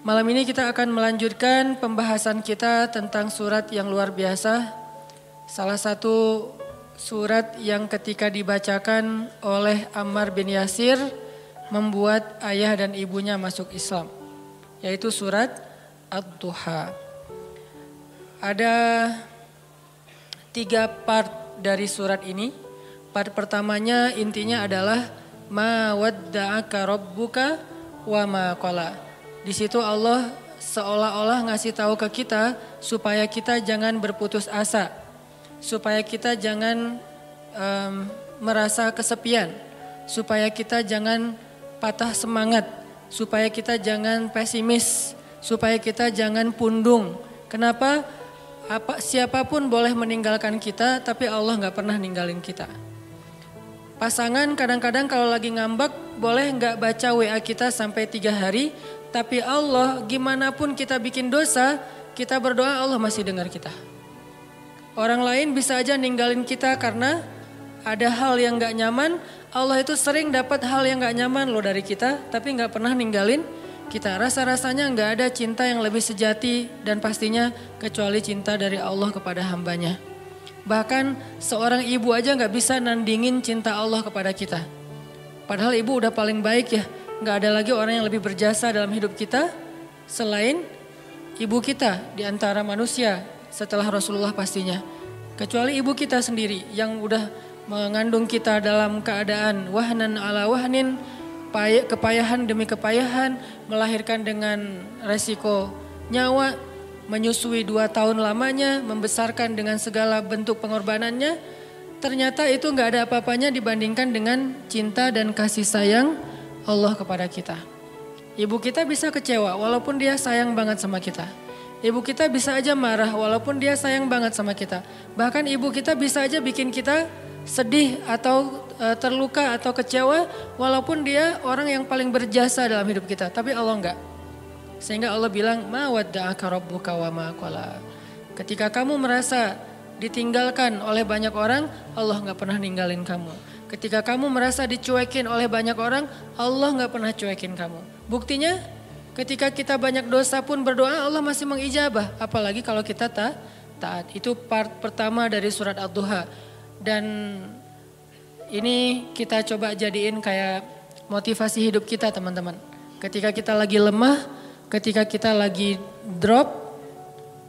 Malam ini kita akan melanjutkan pembahasan kita tentang surat yang luar biasa. Salah satu surat yang ketika dibacakan oleh Ammar bin Yasir membuat ayah dan ibunya masuk Islam, yaitu surat Ad-Duha. Ada 3 part dari surat ini. Part pertamanya intinya adalah ma wadda'aka rabbuka wa ma qala. Di situ Allah seolah-olah ngasih tahu ke kita supaya kita jangan berputus asa, supaya kita jangan merasa kesepian, supaya kita jangan patah semangat, supaya kita jangan pesimis, supaya kita jangan pundung. Kenapa? Siapapun boleh meninggalkan kita, tapi Allah nggak pernah ninggalin kita. Pasangan kadang-kadang kalau lagi ngambek boleh nggak baca WA kita sampai 3 hari. Tapi Allah gimana pun kita bikin dosa, kita berdoa Allah masih dengar kita. Orang lain bisa aja ninggalin kita karena ada hal yang gak nyaman. Allah itu sering dapat hal yang gak nyaman loh dari kita, tapi gak pernah ninggalin kita. Rasa-rasanya gak ada cinta yang lebih sejati dan pastinya kecuali cinta dari Allah kepada hambanya. Bahkan seorang ibu aja gak bisa nandingin cinta Allah kepada kita. Padahal ibu udah paling baik ya. Gak ada lagi orang yang lebih berjasa dalam hidup kita selain ibu kita di antara manusia setelah Rasulullah pastinya. Kecuali ibu kita sendiri yang udah mengandung kita dalam keadaan wahnan ala wahnin, kepayahan demi kepayahan, melahirkan dengan resiko nyawa, menyusui 2 tahun lamanya, membesarkan dengan segala bentuk pengorbanannya. Ternyata itu gak ada apa-apanya dibandingkan dengan cinta dan kasih sayang Allah kepada kita. Ibu kita bisa kecewa walaupun dia sayang banget sama kita. Ibu kita bisa aja marah walaupun dia sayang banget sama kita. Bahkan ibu kita bisa aja bikin kita sedih atau terluka atau kecewa walaupun dia orang yang paling berjasa dalam hidup kita. Tapi Allah enggak. Sehingga Allah bilang ma wadda'aka rabbuka wa ma qala. Ketika kamu merasa ditinggalkan oleh banyak orang, Allah enggak pernah ninggalin kamu. Ketika kamu merasa dicuekin oleh banyak orang, Allah gak pernah cuekin kamu. Buktinya ketika kita banyak dosa pun berdoa Allah masih mengijabah. Apalagi kalau kita taat. Itu part pertama dari surat Ad-Duha. Dan ini kita coba jadiin kayak motivasi hidup kita teman-teman. Ketika kita lagi lemah, ketika kita lagi drop,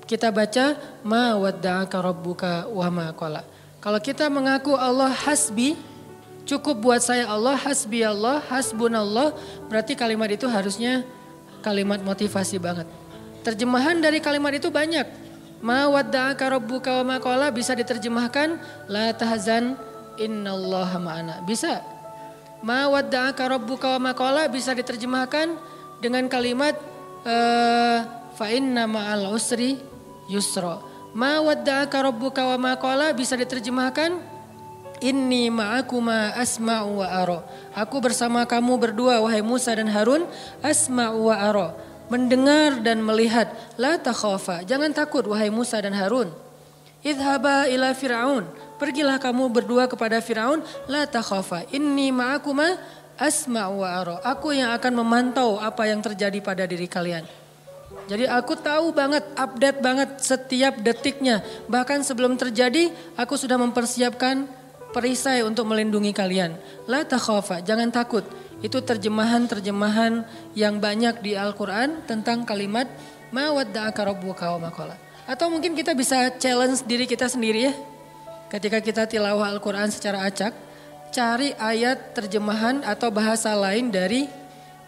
kita baca ma wadda'aka rabbuka wa ma qala. Kalau kita mengaku Allah hasbi, cukup buat saya Allah, hasbi Allah, hasbunallah. Berarti kalimat itu harusnya kalimat motivasi banget. Terjemahan dari kalimat itu banyak. Ma wadda'aka rabbuka wa ma qala bisa diterjemahkan la tahzan innallaha ma'ana. Bisa. Ma wadda'aka rabbuka wa ma qala bisa diterjemahkan dengan kalimat fa inna ma'al usri yusra. Ma wadda'aka rabbuka wa ma qala bisa diterjemahkan inni ma'akuma asma'u wa ara. Aku bersama kamu berdua wahai Musa dan Harun, asma'u wa ara. Mendengar dan melihat. La takhafa, jangan takut wahai Musa dan Harun. Idhaba ila Fir'aun, pergilah kamu berdua kepada Fir'aun. La takhafa, inni ma'akuma asma'u wa ara. Aku yang akan memantau apa yang terjadi pada diri kalian. Jadi aku tahu banget, update banget setiap detiknya. Bahkan sebelum terjadi aku sudah mempersiapkan perisai untuk melindungi kalian. La takhafa, jangan takut. Itu terjemahan-terjemahan yang banyak di Al-Quran tentang kalimat ma wadda'aka rabbuka wa ma qala. Atau mungkin kita bisa challenge diri kita sendiri ya. Ketika kita tilawah Al-Quran secara acak, cari ayat terjemahan atau bahasa lain dari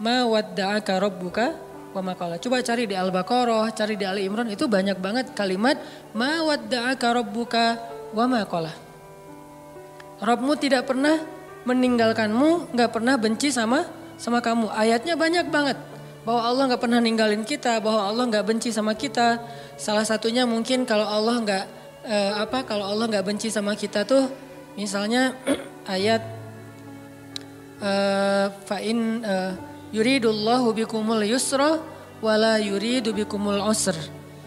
ma wadda'aka rabbuka wa ma qala. Coba cari di Al-Baqarah, cari di Ali Imran, itu banyak banget kalimat ma wadda'aka rabbuka wa ma qala. Rabbmu tidak pernah meninggalkanmu, gak pernah benci sama kamu. Ayatnya banyak banget. Bahwa Allah gak pernah ninggalin kita, bahwa Allah gak benci sama kita. Salah satunya mungkin kalau Allah gak benci sama kita tuh, misalnya ayat fa'in yuridullahu bikumul yusra wala yuridu bikumul usr.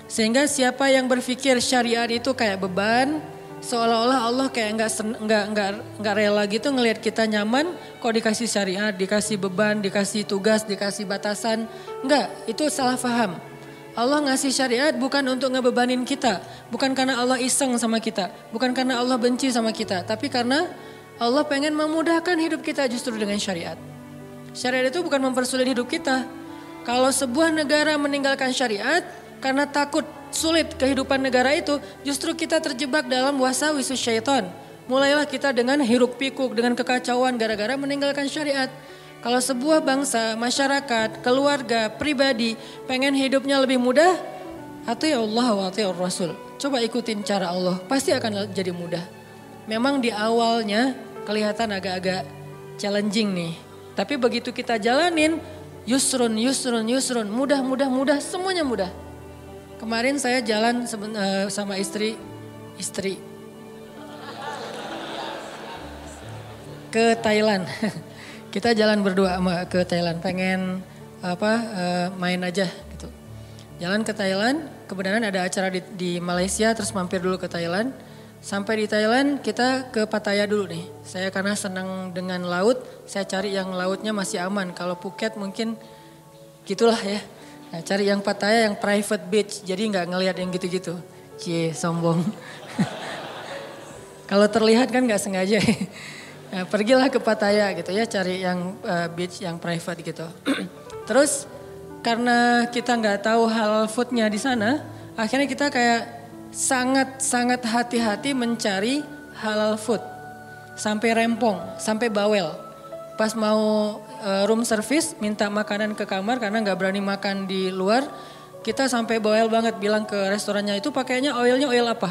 Sehingga siapa yang berpikir syariat itu kayak beban, Seolah-olah Allah kayak nggak rela gitu ngelihat kita nyaman, kok dikasih syariat, dikasih beban, dikasih tugas, dikasih batasan. Enggak, itu salah paham. Allah ngasih syariat bukan untuk ngebebanin kita, bukan karena Allah iseng sama kita, bukan karena Allah benci sama kita, tapi karena Allah pengen memudahkan hidup kita justru dengan syariat. Syariat itu bukan mempersulit hidup kita. Kalau sebuah negara meninggalkan syariat karena takut sulit kehidupan negara itu, justru kita terjebak dalam wasawisus syaitan. Mulailah kita dengan hiruk pikuk, dengan kekacauan gara-gara meninggalkan syariat. Kalau sebuah bangsa, masyarakat, keluarga, pribadi pengen hidupnya lebih mudah, ati Allah wa ati Rasul. Coba ikutin cara Allah, pasti akan jadi mudah. Memang di awalnya kelihatan agak-agak challenging nih. Tapi begitu kita jalanin, yusrun, mudah, semuanya mudah. Kemarin saya jalan sama istri ke Thailand. Kita jalan berdua ke Thailand, pengen main aja gitu. Jalan ke Thailand, kebenaran ada acara di Malaysia, terus mampir dulu ke Thailand. Sampai di Thailand kita ke Pattaya dulu nih. Saya karena senang dengan laut, saya cari yang lautnya masih aman. Kalau Phuket mungkin gitulah ya. Nah, cari yang Pattaya yang private beach, jadi nggak ngelihat yang gitu-gitu. Cie, sombong. Kalau terlihat kan nggak sengaja. Nah, pergilah ke Pattaya gitu ya, cari yang beach yang private gitu. Terus karena kita nggak tahu halal foodnya di sana, akhirnya kita kayak sangat hati-hati mencari halal food. Sampai rempong, sampai bawel. Pas mau room service minta makanan ke kamar karena nggak berani makan di luar, kita sampai bawel banget bilang ke restorannya itu pakainya oilnya oil apa?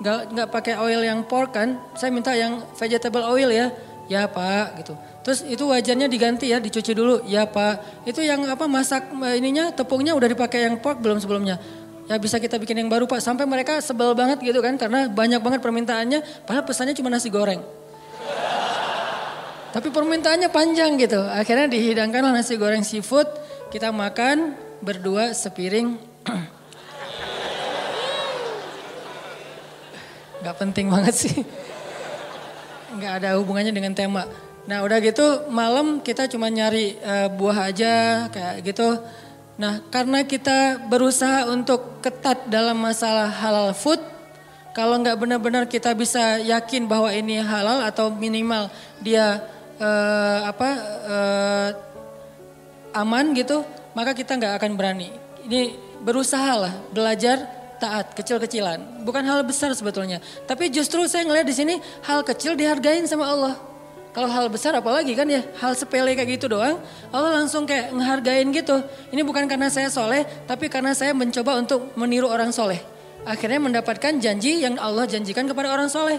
Nggak pakai oil yang pork kan? Saya minta yang vegetable oil ya. Ya Pak gitu. Terus itu wajannya diganti ya, dicuci dulu. Ya Pak. Itu yang masak ininya tepungnya udah dipakai yang pork belum sebelumnya? Ya bisa kita bikin yang baru Pak. Sampai mereka sebel banget gitu kan karena banyak banget permintaannya. Padahal pesannya cuma nasi goreng. Tapi permintaannya panjang gitu. Akhirnya dihidangkanlah nasi goreng seafood. Kita makan berdua sepiring. Gak penting banget sih. Gak ada hubungannya dengan tema. Nah udah gitu malam kita cuma nyari buah aja kayak gitu. Nah karena kita berusaha untuk ketat dalam masalah halal food. Kalau gak benar-benar kita bisa yakin bahwa ini halal atau minimal dia aman gitu, maka kita nggak akan berani. Ini berusahalah belajar taat kecil-kecilan, bukan hal besar sebetulnya. Tapi justru saya ngelihat di sini hal kecil dihargain sama Allah. Kalau hal besar apalagi kan ya, hal sepele kayak gitu doang, Allah langsung kayak ngehargain gitu. Ini bukan karena saya soleh, tapi karena saya mencoba untuk meniru orang soleh. Akhirnya mendapatkan janji yang Allah janjikan kepada orang soleh.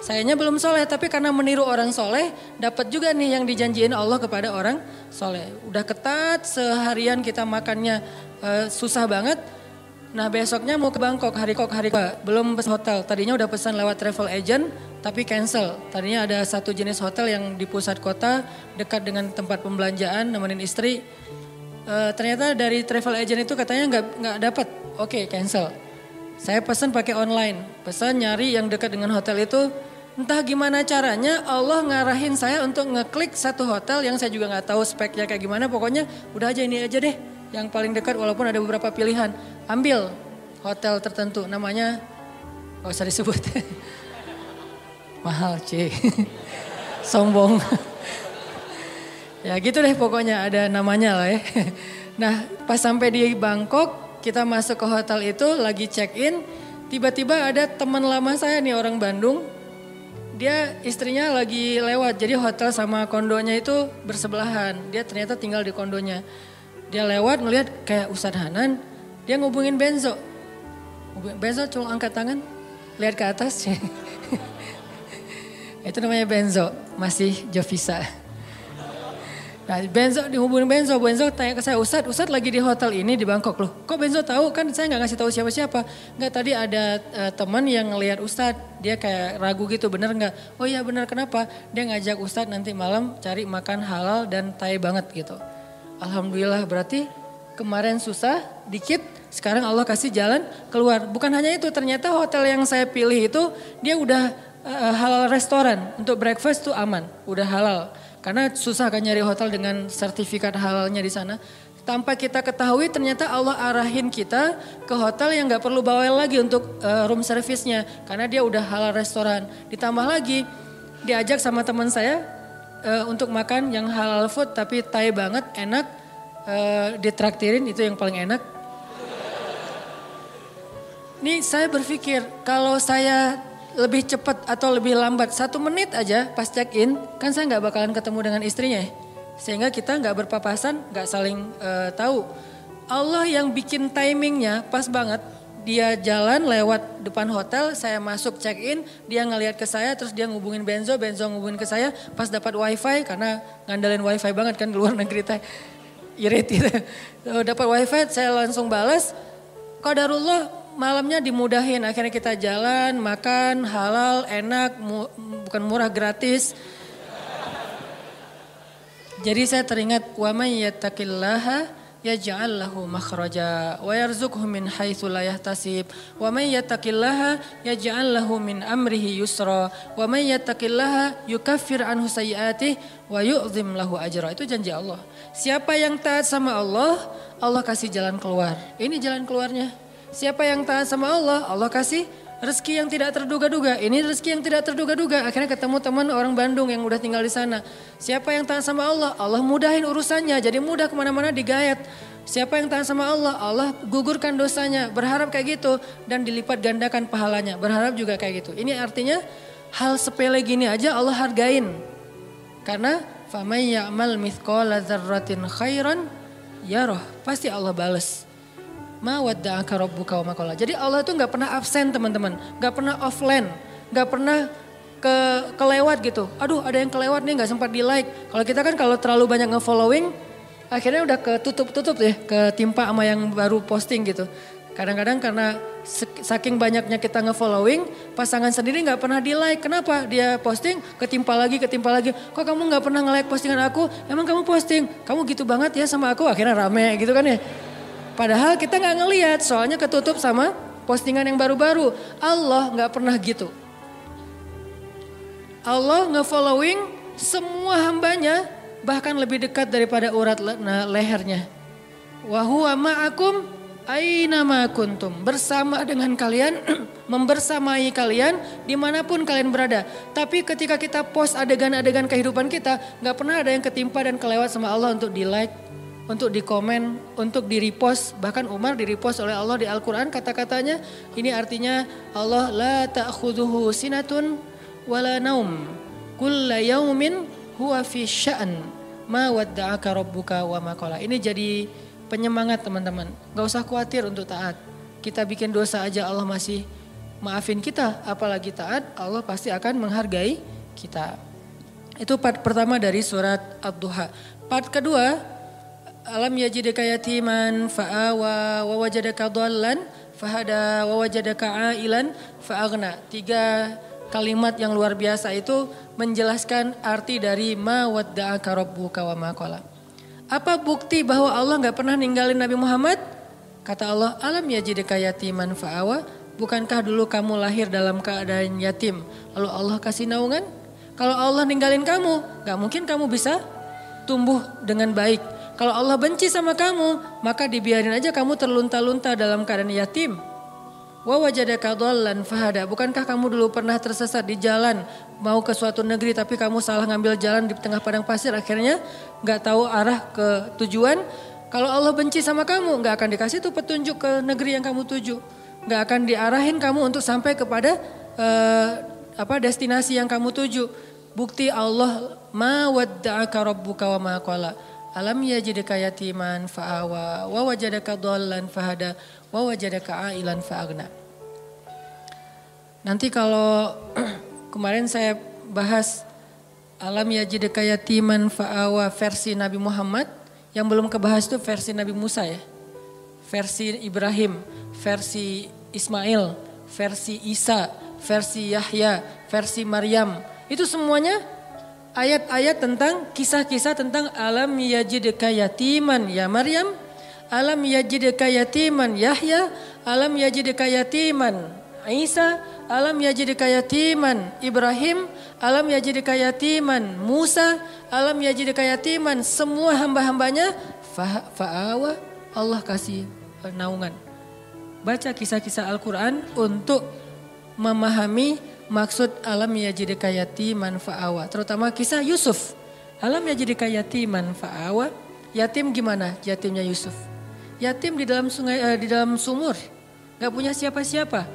Sayanya belum soleh, tapi karena meniru orang soleh, dapat juga nih yang dijanjiin Allah kepada orang soleh. Udah ketat, seharian kita makannya susah banget. Nah besoknya mau ke Bangkok, hari kok belum pesan hotel. Tadinya udah pesan lewat travel agent, tapi cancel. Tadinya ada satu jenis hotel yang di pusat kota, dekat dengan tempat pembelanjaan, nemenin istri. Ternyata dari travel agent itu katanya nggak dapat. Oke, cancel. Saya pesan pakai online, pesan nyari yang dekat dengan hotel itu. Entah gimana caranya Allah ngarahin saya untuk ngeklik satu hotel yang saya juga nggak tahu speknya kayak gimana. Pokoknya udah aja ini aja deh yang paling dekat walaupun ada beberapa pilihan. Ambil hotel tertentu namanya gak usah disebut. Mahal cie. Sombong. Ya gitu deh pokoknya ada namanya lah ya. Nah pas sampai di Bangkok kita masuk ke hotel itu lagi check in. Tiba-tiba ada teman lama saya nih orang Bandung. Dia istrinya lagi lewat, jadi hotel sama kondonya itu bersebelahan. Dia ternyata tinggal di kondonya. Dia lewat ngelihat kayak Ustadz Hanan, dia ngubungin Benzo. Benzo cuma angkat tangan, lihat ke atas. Itu namanya Benzo, masih Jovisa. Nah Benzo dihubungin Benzo tanya ke saya, Ustadz lagi di hotel ini di Bangkok loh. Kok Benzo tahu? Kan saya nggak ngasih tahu siapa-siapa. Nggak, tadi ada teman yang ngelihat Ustadz, dia kayak ragu gitu, bener nggak? Oh iya bener, kenapa? Dia ngajak Ustadz nanti malam cari makan halal dan Thai banget gitu. Alhamdulillah berarti kemarin susah dikit, Sekarang Allah kasih jalan keluar. Bukan hanya itu, ternyata hotel yang saya pilih itu dia udah halal restoran. Untuk breakfast tuh aman, udah halal. Karena susah kan nyari hotel dengan sertifikat halalnya di sana. Tanpa kita ketahui ternyata Allah arahin kita ke hotel yang gak perlu bawel lagi untuk room service-nya. Karena dia udah halal restoran. Ditambah lagi diajak sama teman saya untuk makan yang halal food tapi Thai banget, enak. Ditraktirin itu yang paling enak. Nih saya berpikir kalau saya lebih cepat atau lebih lambat 1 menit aja pas check in, kan saya gak bakalan ketemu dengan istrinya. Sehingga kita gak berpapasan, gak saling tahu. Allah yang bikin timingnya pas banget. Dia jalan lewat depan hotel, saya masuk check in, dia ngelihat ke saya, terus dia ngubungin Benzo ngubungin ke saya. Pas dapat wifi, karena ngandelin wifi banget kan di luar negeri teh, irit gitu. Dapat wifi, saya langsung balas. Qadarullah malamnya dimudahin, akhirnya kita jalan, makan, halal, enak, bukan murah, gratis. Jadi saya teringat wa may yattaqillaha yaj'al lahu makhraja wa yarzuqhu min haitsu la yahtasib wa may yattaqillaha yaj'al lahu min amrihi yusra wa may yattaqillaha yukaffir anhu sayyi'atihi wa yu'zim lahu ajra. Itu janji Allah. Siapa yang taat sama Allah, Allah kasih jalan keluar. Ini jalan keluarnya. Siapa yang taat sama Allah, Allah kasih rezeki yang tidak terduga-duga. Ini rezeki yang tidak terduga-duga. Akhirnya ketemu teman orang Bandung yang udah tinggal di sana. Siapa yang taat sama Allah, Allah mudahin urusannya. Jadi mudah kemana-mana digayat. Siapa yang taat sama Allah, Allah gugurkan dosanya. Berharap kayak gitu dan dilipat gandakan pahalanya. Berharap juga kayak gitu. Ini artinya hal sepele gini aja Allah hargain. Karena famay ya'mal mithqala dzarratin khairan yarah. Pasti Allah bales. Ma wadda'aka rabbuka wa ma qala. Jadi Allah tuh gak pernah absen teman-teman. Gak pernah offline. Gak pernah kelewat gitu. Aduh ada yang kelewat nih gak sempat di like. Kalau kita kan kalau terlalu banyak nge-following. Akhirnya udah ketutup ya. Ketimpa sama yang baru posting gitu. Kadang-kadang karena saking banyaknya kita nge-following. Pasangan sendiri gak pernah di like. Kenapa? Dia posting ketimpa lagi. Kok kamu gak pernah nge-like postingan aku? Emang kamu posting? Kamu gitu banget ya sama aku? Akhirnya rame gitu kan ya. Padahal kita gak ngelihat soalnya ketutup sama postingan yang baru-baru. Allah gak pernah gitu. Allah nge-following semua hambanya bahkan lebih dekat daripada urat lehernya. Wa huwa ma'akum aina ma kuntum. Bersama dengan kalian, membersamai kalian dimanapun kalian berada. Tapi ketika kita post adegan-adegan kehidupan kita, gak pernah ada yang ketimpa dan kelewat sama Allah untuk di like, untuk di komen, untuk di repost. Bahkan Umar di repost oleh Allah di Al-Quran kata-katanya. Ini artinya Allah la ta'khudhuhu sinatun wala naum. Kulla yaumin huwa fi sya'an. Ma wadda'aka rabbuka wa ma qala. Ini jadi penyemangat teman-teman. Gak usah khawatir untuk taat. Kita bikin dosa aja Allah masih maafin kita. Apalagi taat, Allah pasti akan menghargai kita. Itu part pertama dari surat Ad-Duha. Part kedua, alam yajidka yatiman fa'awa wa wajadaka dhallan fahada wa wajadaka ailan fa'aghna. 3 kalimat yang luar biasa itu menjelaskan arti dari ma wadda'aka rabbuka wa ma qala. Apa bukti bahwa Allah gak pernah ninggalin Nabi Muhammad? Kata Allah, alam yajidka yatiman fa'awa. Bukankah dulu kamu lahir dalam keadaan yatim lalu Allah kasih naungan? Kalau Allah ninggalin kamu, gak mungkin kamu bisa tumbuh dengan baik. Kalau Allah benci sama kamu, maka dibiarin aja kamu terlunta-lunta dalam keadaan yatim. Wa wajadaka dhallan fahada. Bukankah kamu dulu pernah tersesat di jalan, mau ke suatu negeri tapi kamu salah ngambil jalan di tengah padang pasir, akhirnya gak tahu arah ke tujuan. Kalau Allah benci sama kamu, gak akan dikasih tuh petunjuk ke negeri yang kamu tuju. Gak akan diarahin kamu untuk sampai kepada destinasi yang kamu tuju. Bukti Allah ma wadda'aka rabbuka wa ma qala. Alam yajidka yatiman fa'awa wa wajadaka dhallan fahada wa wajadaka ailan fa'aghna. Nanti kalau kemarin saya bahas alam yajidka yatiman fa'awa versi Nabi Muhammad, yang belum kebahas itu versi Nabi Musa ya. Versi Ibrahim, versi Ismail, versi Isa, versi Yahya, versi Maryam. Itu semuanya ayat-ayat tentang kisah-kisah tentang alam yajidka yatiman ya Maryam, alam yajidka yatiman Yahya, alam yajidka yatiman Isa, alam yajidka yatiman Ibrahim, alam yajidka yatiman Musa, alam yajidka yatiman. Semua hamba-hambanya fa'awa, Allah kasih naungan. Baca kisah-kisah Al-Quran untuk memahami maksud alam yajidka yatiman fa'awa. Terutama kisah Yusuf. Alam yajidka yatiman fa'awa. Yatim gimana? Yatimnya Yusuf. Yatim di dalam sungai, di dalam sumur. Gak punya siapa-siapa.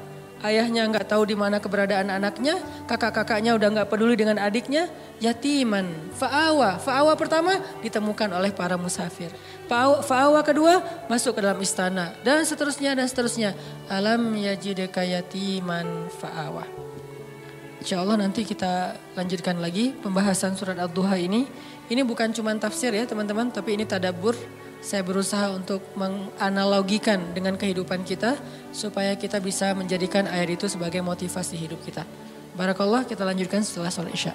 Ayahnya gak tahu di mana keberadaan anaknya. Kakak-kakaknya udah gak peduli dengan adiknya. Yatiman fa'awa. Fa'awa pertama ditemukan oleh para musafir. Fa'awa kedua masuk ke dalam istana. Dan seterusnya dan seterusnya. Alam yajidka yatiman fa'awa. Insya Allah nanti kita lanjutkan lagi pembahasan surat Ad-Duha ini. Ini bukan cuma tafsir ya teman-teman, tapi ini tadabbur. Saya berusaha untuk menganalogikan dengan kehidupan kita supaya kita bisa menjadikan ayat itu sebagai motivasi hidup kita. Barakallah, kita lanjutkan setelah sholat Isya.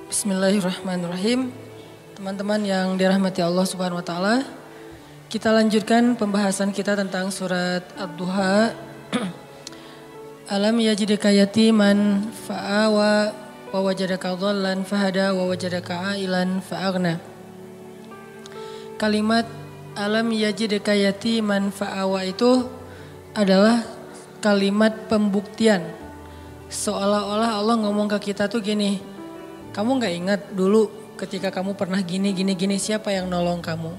Bismillahirrahmanirrahim. Teman-teman yang dirahmati Allah Subhanahu wa taala, kita lanjutkan pembahasan kita tentang surat Ad-Duha. Alam yajidka yatiman fa'awa wa wajadaka dhallan fahada wa wajadaka ailan fa'aghna. Kalimat alam yajidka yatiman fa'awa itu adalah kalimat pembuktian. Seolah-olah Allah ngomong ke kita tuh gini, kamu gak ingat dulu ketika kamu pernah gini siapa yang nolong kamu?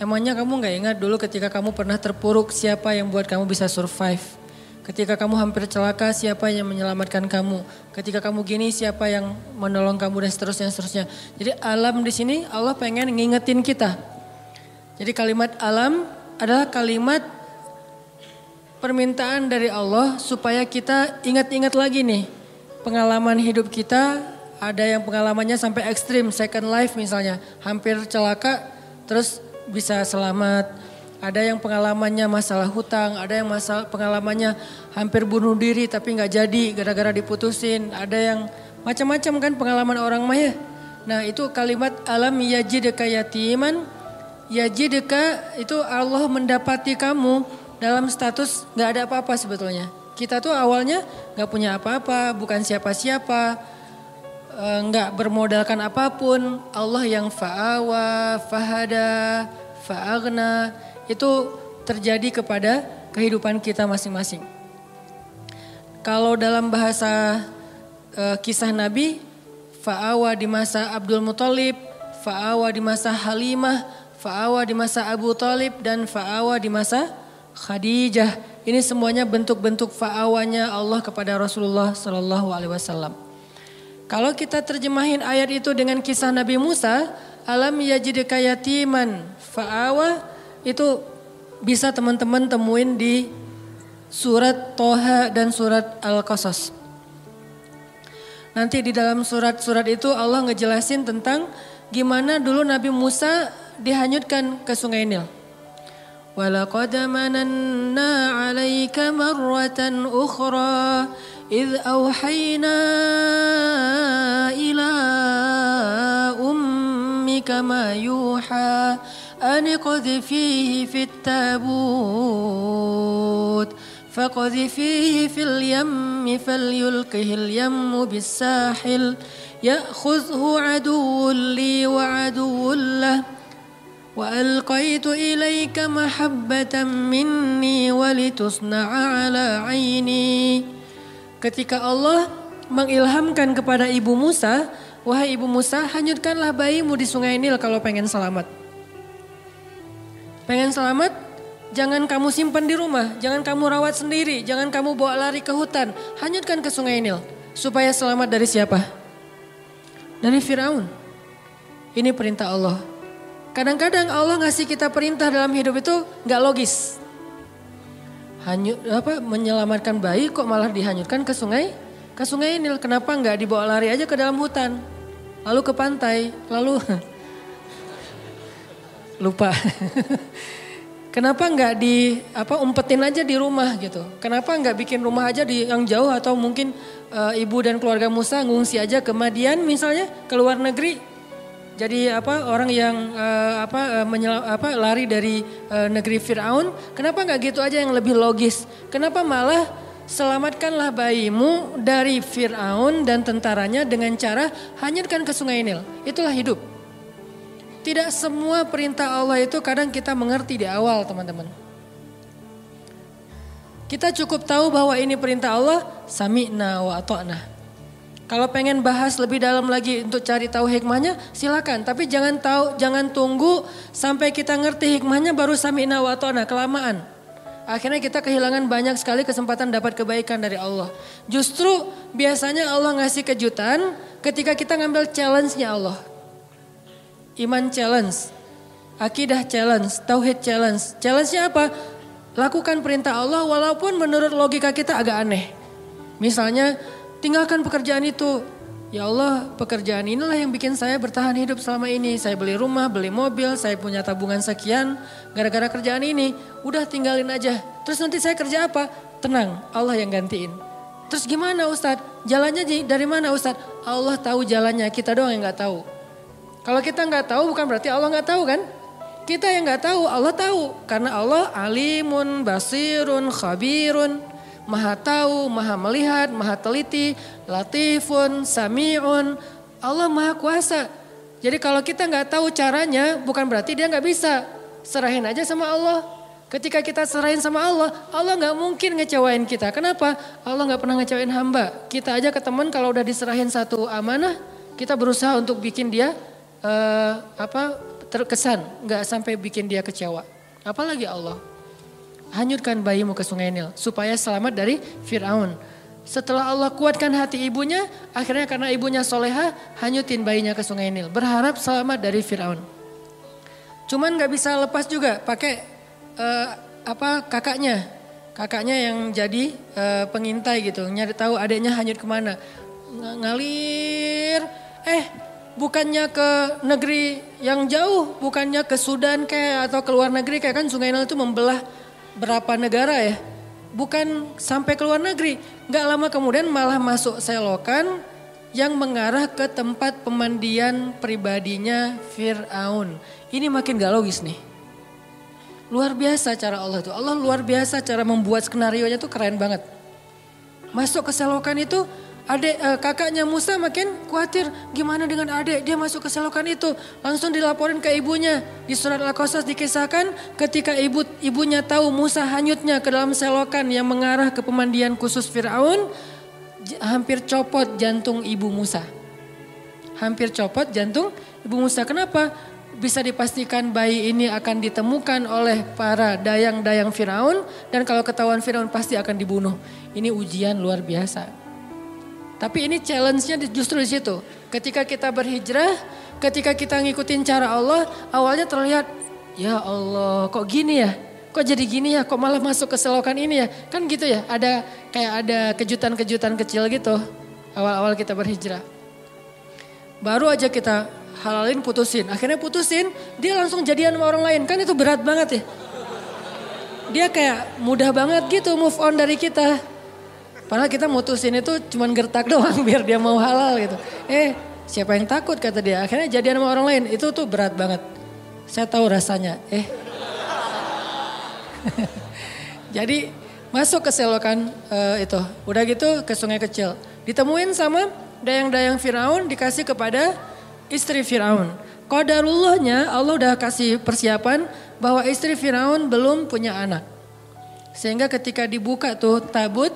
Emangnya kamu gak ingat dulu ketika kamu pernah terpuruk siapa yang buat kamu bisa survive? Ketika kamu hampir celaka siapa yang menyelamatkan kamu? Ketika kamu gini siapa yang menolong kamu dan seterusnya. Jadi alam di sini Allah pengen ngingetin kita. Jadi kalimat alam adalah kalimat permintaan dari Allah supaya kita ingat-ingat lagi nih pengalaman hidup kita. Ada yang pengalamannya sampai ekstrim, second life misalnya, hampir celaka terus bisa selamat. Ada yang pengalamannya masalah hutang, ada yang pengalamannya hampir bunuh diri tapi gak jadi gara-gara diputusin. Ada yang macam-macam kan pengalaman orang mah ya. Nah itu kalimat alam yajidka yatiman. Yajidka itu Allah mendapati kamu dalam status gak ada apa-apa sebetulnya. Kita tuh awalnya gak punya apa-apa, bukan siapa-siapa, gak bermodalkan apapun. Allah yang fa'awa, fahada, fa'aghna. Itu terjadi kepada kehidupan kita masing-masing. Kalau dalam bahasa kisah Nabi, fa'awa di masa Abdul Muthalib, fa'awa di masa Halimah, fa'awa di masa Abu Thalib, dan fa'awa di masa Khadijah. Ini semuanya bentuk-bentuk fa'awanya Allah kepada Rasulullah SAW. Kalau kita terjemahin ayat itu dengan kisah Nabi Musa, alam yajidka yatiman fa'awa, itu bisa teman-teman temuin di surat Toha dan surat Al-Qasas. Nanti di dalam surat-surat itu Allah ngejelasin tentang gimana dulu Nabi Musa dihanyutkan ke Sungai Nil. Walaqad mananna 'alaika marratan ukhra idh awhayna ila ummika ma yuha أن قذفيه في التابوت فقذفيه في اليم فليلقه اليم بالساحل يأخذه عدو لي وعدو له وألقيت إليك محبة مني ولتصنع على عيني. Ketika Allah mengilhamkan kepada ibu Musa, wahai ibu Musa, hanyutkanlah bayimu di Sungai Nil kalau pengen selamat. Pengen selamat, jangan kamu simpan di rumah, jangan kamu rawat sendiri, jangan kamu bawa lari ke hutan. Hanyutkan ke Sungai Nil, supaya selamat dari siapa? Dari Firaun. Ini perintah Allah. Kadang-kadang Allah ngasih kita perintah dalam hidup itu gak logis. Menyelamatkan bayi kok malah dihanyutkan ke Sungai Nil. Kenapa gak dibawa lari aja ke dalam hutan, lalu ke pantai, lalu... Lupa. Kenapa nggak umpetin aja di rumah gitu? Kenapa nggak bikin rumah aja di yang jauh, atau mungkin ibu dan keluarga Musa ngungsi aja ke Madian misalnya, ke luar negeri. jadi orang yang lari dari negeri Firaun, kenapa nggak gitu aja yang lebih logis? Kenapa malah selamatkanlah bayimu dari Firaun dan tentaranya dengan cara hanyutkan ke Sungai Nil. Itulah hidup. Tidak semua perintah Allah itu kadang kita mengerti di awal, teman-teman. Kita cukup tahu bahwa ini perintah Allah, sami'na wa ata'na. Kalau pengen bahas lebih dalam lagi untuk cari tahu hikmahnya, silakan. Tapi jangan tunggu sampai kita ngerti hikmahnya baru sami'na wa ata'na, kelamaan. Akhirnya kita kehilangan banyak sekali kesempatan dapat kebaikan dari Allah. Justru biasanya Allah ngasih kejutan ketika kita ngambil challenge-nya Allah. Iman challenge, akidah challenge, tauhid challenge. Challenge-nya apa? Lakukan perintah Allah walaupun menurut logika kita agak aneh. Misalnya, tinggalkan pekerjaan itu. Ya Allah, pekerjaan inilah yang bikin saya bertahan hidup selama ini. Saya beli rumah, beli mobil, saya punya tabungan sekian. Gara-gara kerjaan ini, udah tinggalin aja. Terus nanti saya kerja apa? Tenang, Allah yang gantiin. Terus gimana Ustadz? Jalannya dari mana Ustadz? Allah tahu jalannya, kita doang yang gak tahu. Kalau kita gak tahu bukan berarti Allah gak tahu kan? Kita yang gak tahu, Allah tahu. Karena Allah alimun, basirun, khabirun. Maha tahu, maha melihat, maha teliti, latifun, sami'un. Allah maha kuasa. Jadi kalau kita gak tahu caranya bukan berarti dia gak bisa. Serahin aja sama Allah. Ketika kita serahin sama Allah, Allah gak mungkin ngecewain kita. Kenapa? Allah gak pernah ngecewain hamba. Kita aja ke teman kalau udah diserahin satu amanah, kita berusaha untuk bikin dia terkesan, nggak sampai bikin dia kecewa. Apalagi Allah. Hanyutkan bayimu ke Sungai Nil supaya selamat dari Firaun. Setelah Allah kuatkan hati ibunya, akhirnya karena ibunya soleha, hanyutin bayinya ke Sungai Nil. Berharap selamat dari Firaun. Cuman nggak bisa lepas juga pakai kakaknya. Kakaknya yang jadi pengintai gitu, nyari tahu adiknya hanyut kemana. Ngalir, bukannya ke negeri yang jauh, bukannya ke Sudan kayak atau ke luar negeri kayak kan Sungai Nil itu membelah berapa negara ya. Bukan sampai ke luar negeri, gak lama kemudian malah masuk selokan yang mengarah ke tempat pemandian pribadinya Fir'aun. Ini makin gak logis nih. Luar biasa cara Allah tuh, Allah luar biasa cara membuat skenario-nya tuh keren banget. Masuk ke selokan itu, kakaknya Musa makin khawatir gimana dengan adik, dia masuk ke selokan itu. Langsung dilaporin ke ibunya. Di surat Al-Qasas dikisahkan ketika ibunya tahu Musa hanyutnya ke dalam selokan yang mengarah ke pemandian khusus Fir'aun, hampir copot jantung ibu Musa. Hampir copot jantung ibu Musa. Kenapa? Bisa dipastikan bayi ini akan ditemukan oleh para dayang-dayang Fir'aun dan kalau ketahuan Fir'aun pasti akan dibunuh. Ini ujian luar biasa. Tapi ini challenge-nya justru di situ. Ketika kita berhijrah, ketika kita ngikutin cara Allah, awalnya terlihat, ya Allah kok gini ya? Kok jadi gini ya? Kok malah masuk ke selokan ini ya? Kan gitu ya, ada kejutan-kejutan kecil gitu. Awal-awal kita berhijrah. Baru aja kita halalin putusin. Akhirnya putusin, dia langsung jadian sama orang lain. Kan itu berat banget ya. Dia kayak mudah banget gitu move on dari kita. Padahal kita mutusin itu cuman gertak doang biar dia mau halal gitu. Siapa yang takut kata dia. Akhirnya jadian sama orang lain. Itu tuh berat banget. Saya tahu rasanya. Jadi masuk ke selokan itu. Udah gitu ke sungai kecil. Ditemuin sama dayang-dayang Firaun dikasih kepada istri Firaun. Qadarullahnya Allah udah kasih persiapan bahwa istri Firaun belum punya anak. Sehingga ketika dibuka tuh tabut,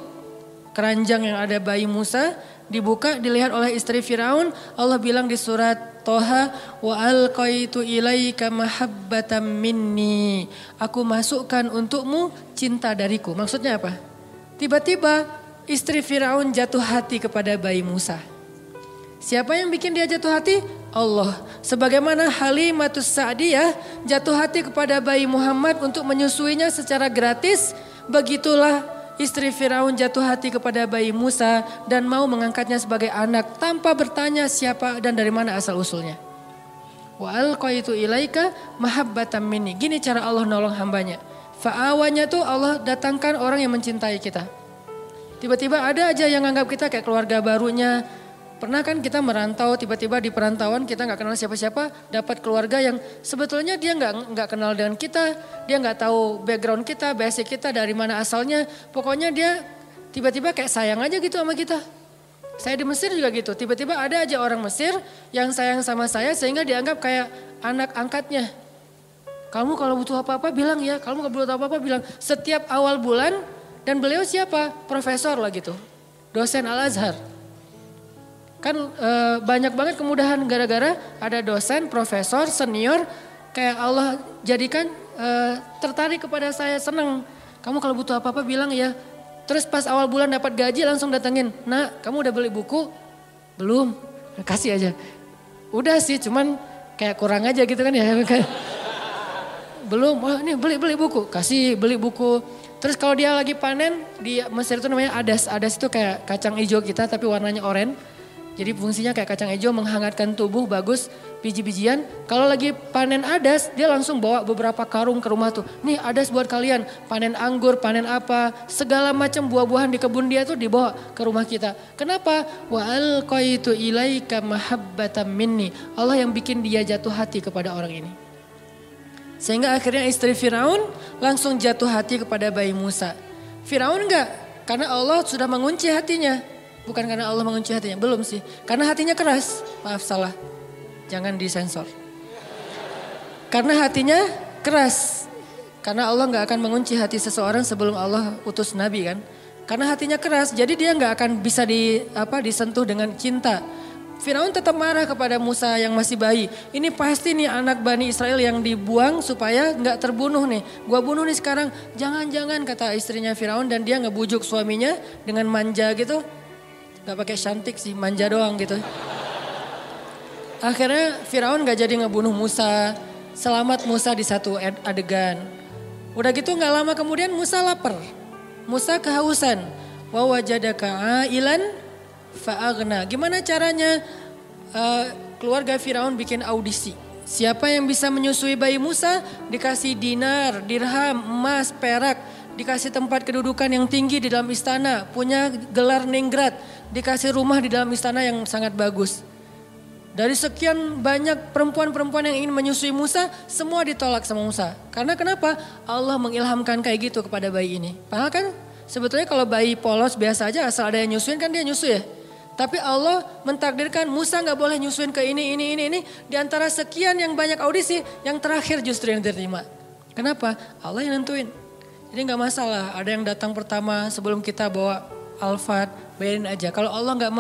keranjang yang ada bayi Musa dibuka dilihat oleh istri Firaun. Allah bilang di surat Toha, wa alqaitu ilaika mahabbatan minni. Aku masukkan untukmu cinta dariku. Maksudnya apa? Tiba-tiba istri Firaun jatuh hati kepada bayi Musa. Siapa yang bikin dia jatuh hati? Allah. Sebagaimana Halimatus Sa'diyah jatuh hati kepada bayi Muhammad untuk menyusuinya secara gratis, begitulah istri Firaun jatuh hati kepada bayi Musa dan mau mengangkatnya sebagai anak tanpa bertanya siapa dan dari mana asal usulnya. Wa alqaitu ilaika mahabbatan minni. Gini cara Allah nolong hambanya. Fa'awanya tuh Allah datangkan orang yang mencintai kita. Tiba-tiba ada aja yang anggap kita kayak keluarga barunya. Pernah kan kita merantau, tiba-tiba di perantauan kita nggak kenal siapa-siapa, dapat keluarga yang sebetulnya dia nggak kenal dengan kita, dia nggak tahu background kita, basic kita dari mana asalnya, pokoknya dia tiba-tiba kayak sayang aja gitu sama kita. Saya di Mesir juga gitu, tiba-tiba ada aja orang Mesir yang sayang sama saya sehingga dianggap kayak anak angkatnya. Kamu kalau butuh apa-apa bilang ya, kamu kalau butuh apa-apa bilang. Setiap awal bulan, dan beliau siapa? Profesor lah gitu, dosen Al-Azhar. Kan banyak banget kemudahan gara-gara ada dosen, profesor, senior. Kayak Allah jadikan tertarik kepada saya, senang. Kamu kalau butuh apa-apa bilang ya. Terus pas awal bulan dapat gaji langsung datengin. Nah, kamu udah beli buku? Belum, kasih aja. Udah sih, cuman kayak kurang aja gitu kan ya. Belum, wah ini beli buku. Kasih beli buku. Terus kalau dia lagi panen, di Mesir itu namanya adas. Adas itu kayak kacang hijau kita tapi warnanya oranye. Jadi fungsinya kayak kacang hijau menghangatkan tubuh, bagus, biji-bijian. Kalau lagi panen adas, dia langsung bawa beberapa karung ke rumah tuh. Nih adas buat kalian, panen anggur, panen apa, segala macam buah-buahan di kebun dia tuh dibawa ke rumah kita. Kenapa? Wa alqaitu ilaika mahabbatan minni. Allah yang bikin dia jatuh hati kepada orang ini. Sehingga akhirnya istri Firaun langsung jatuh hati kepada bayi Musa. Firaun enggak, karena Allah sudah mengunci hatinya. Bukan karena Allah mengunci hatinya, belum sih. Karena hatinya keras, maaf salah. Jangan disensor. Karena hatinya keras. Karena Allah gak akan mengunci hati seseorang sebelum Allah utus Nabi kan. Karena hatinya keras, jadi dia gak akan bisa disentuh dengan cinta. Firaun tetap marah kepada Musa yang masih bayi. Ini pasti nih anak Bani Israel yang dibuang supaya gak terbunuh nih. Gua bunuh nih sekarang, jangan-jangan kata istrinya Firaun. Dan dia ngebujuk suaminya dengan manja gitu. Gak pakai cantik sih, manja doang gitu. Akhirnya Firaun gak jadi ngebunuh Musa. Selamat Musa di satu adegan. Udah gitu gak lama kemudian Musa lapar. Musa kehausan. Wa wajadaka ailan fa'aghna. Gimana caranya keluarga Firaun bikin audisi. Siapa yang bisa menyusui bayi Musa dikasih dinar, dirham, emas, perak. Dikasih tempat kedudukan yang tinggi di dalam istana. Punya gelar ningrat. Dikasih rumah di dalam istana yang sangat bagus. Dari sekian banyak perempuan-perempuan yang ingin menyusui Musa, semua ditolak sama Musa. Karena kenapa? Allah mengilhamkan kayak gitu kepada bayi ini. Padahal kan sebetulnya kalau bayi polos biasa aja asal ada yang nyusuin kan dia nyusu ya. Tapi Allah mentakdirkan Musa gak boleh nyusuin ke ini. Di antara sekian yang banyak audisi, yang terakhir justru yang diterima. Kenapa? Allah yang nentuin. Jadi gak masalah, ada yang datang pertama sebelum kita bawa Alfat, bayarin aja. Kalau Allah gak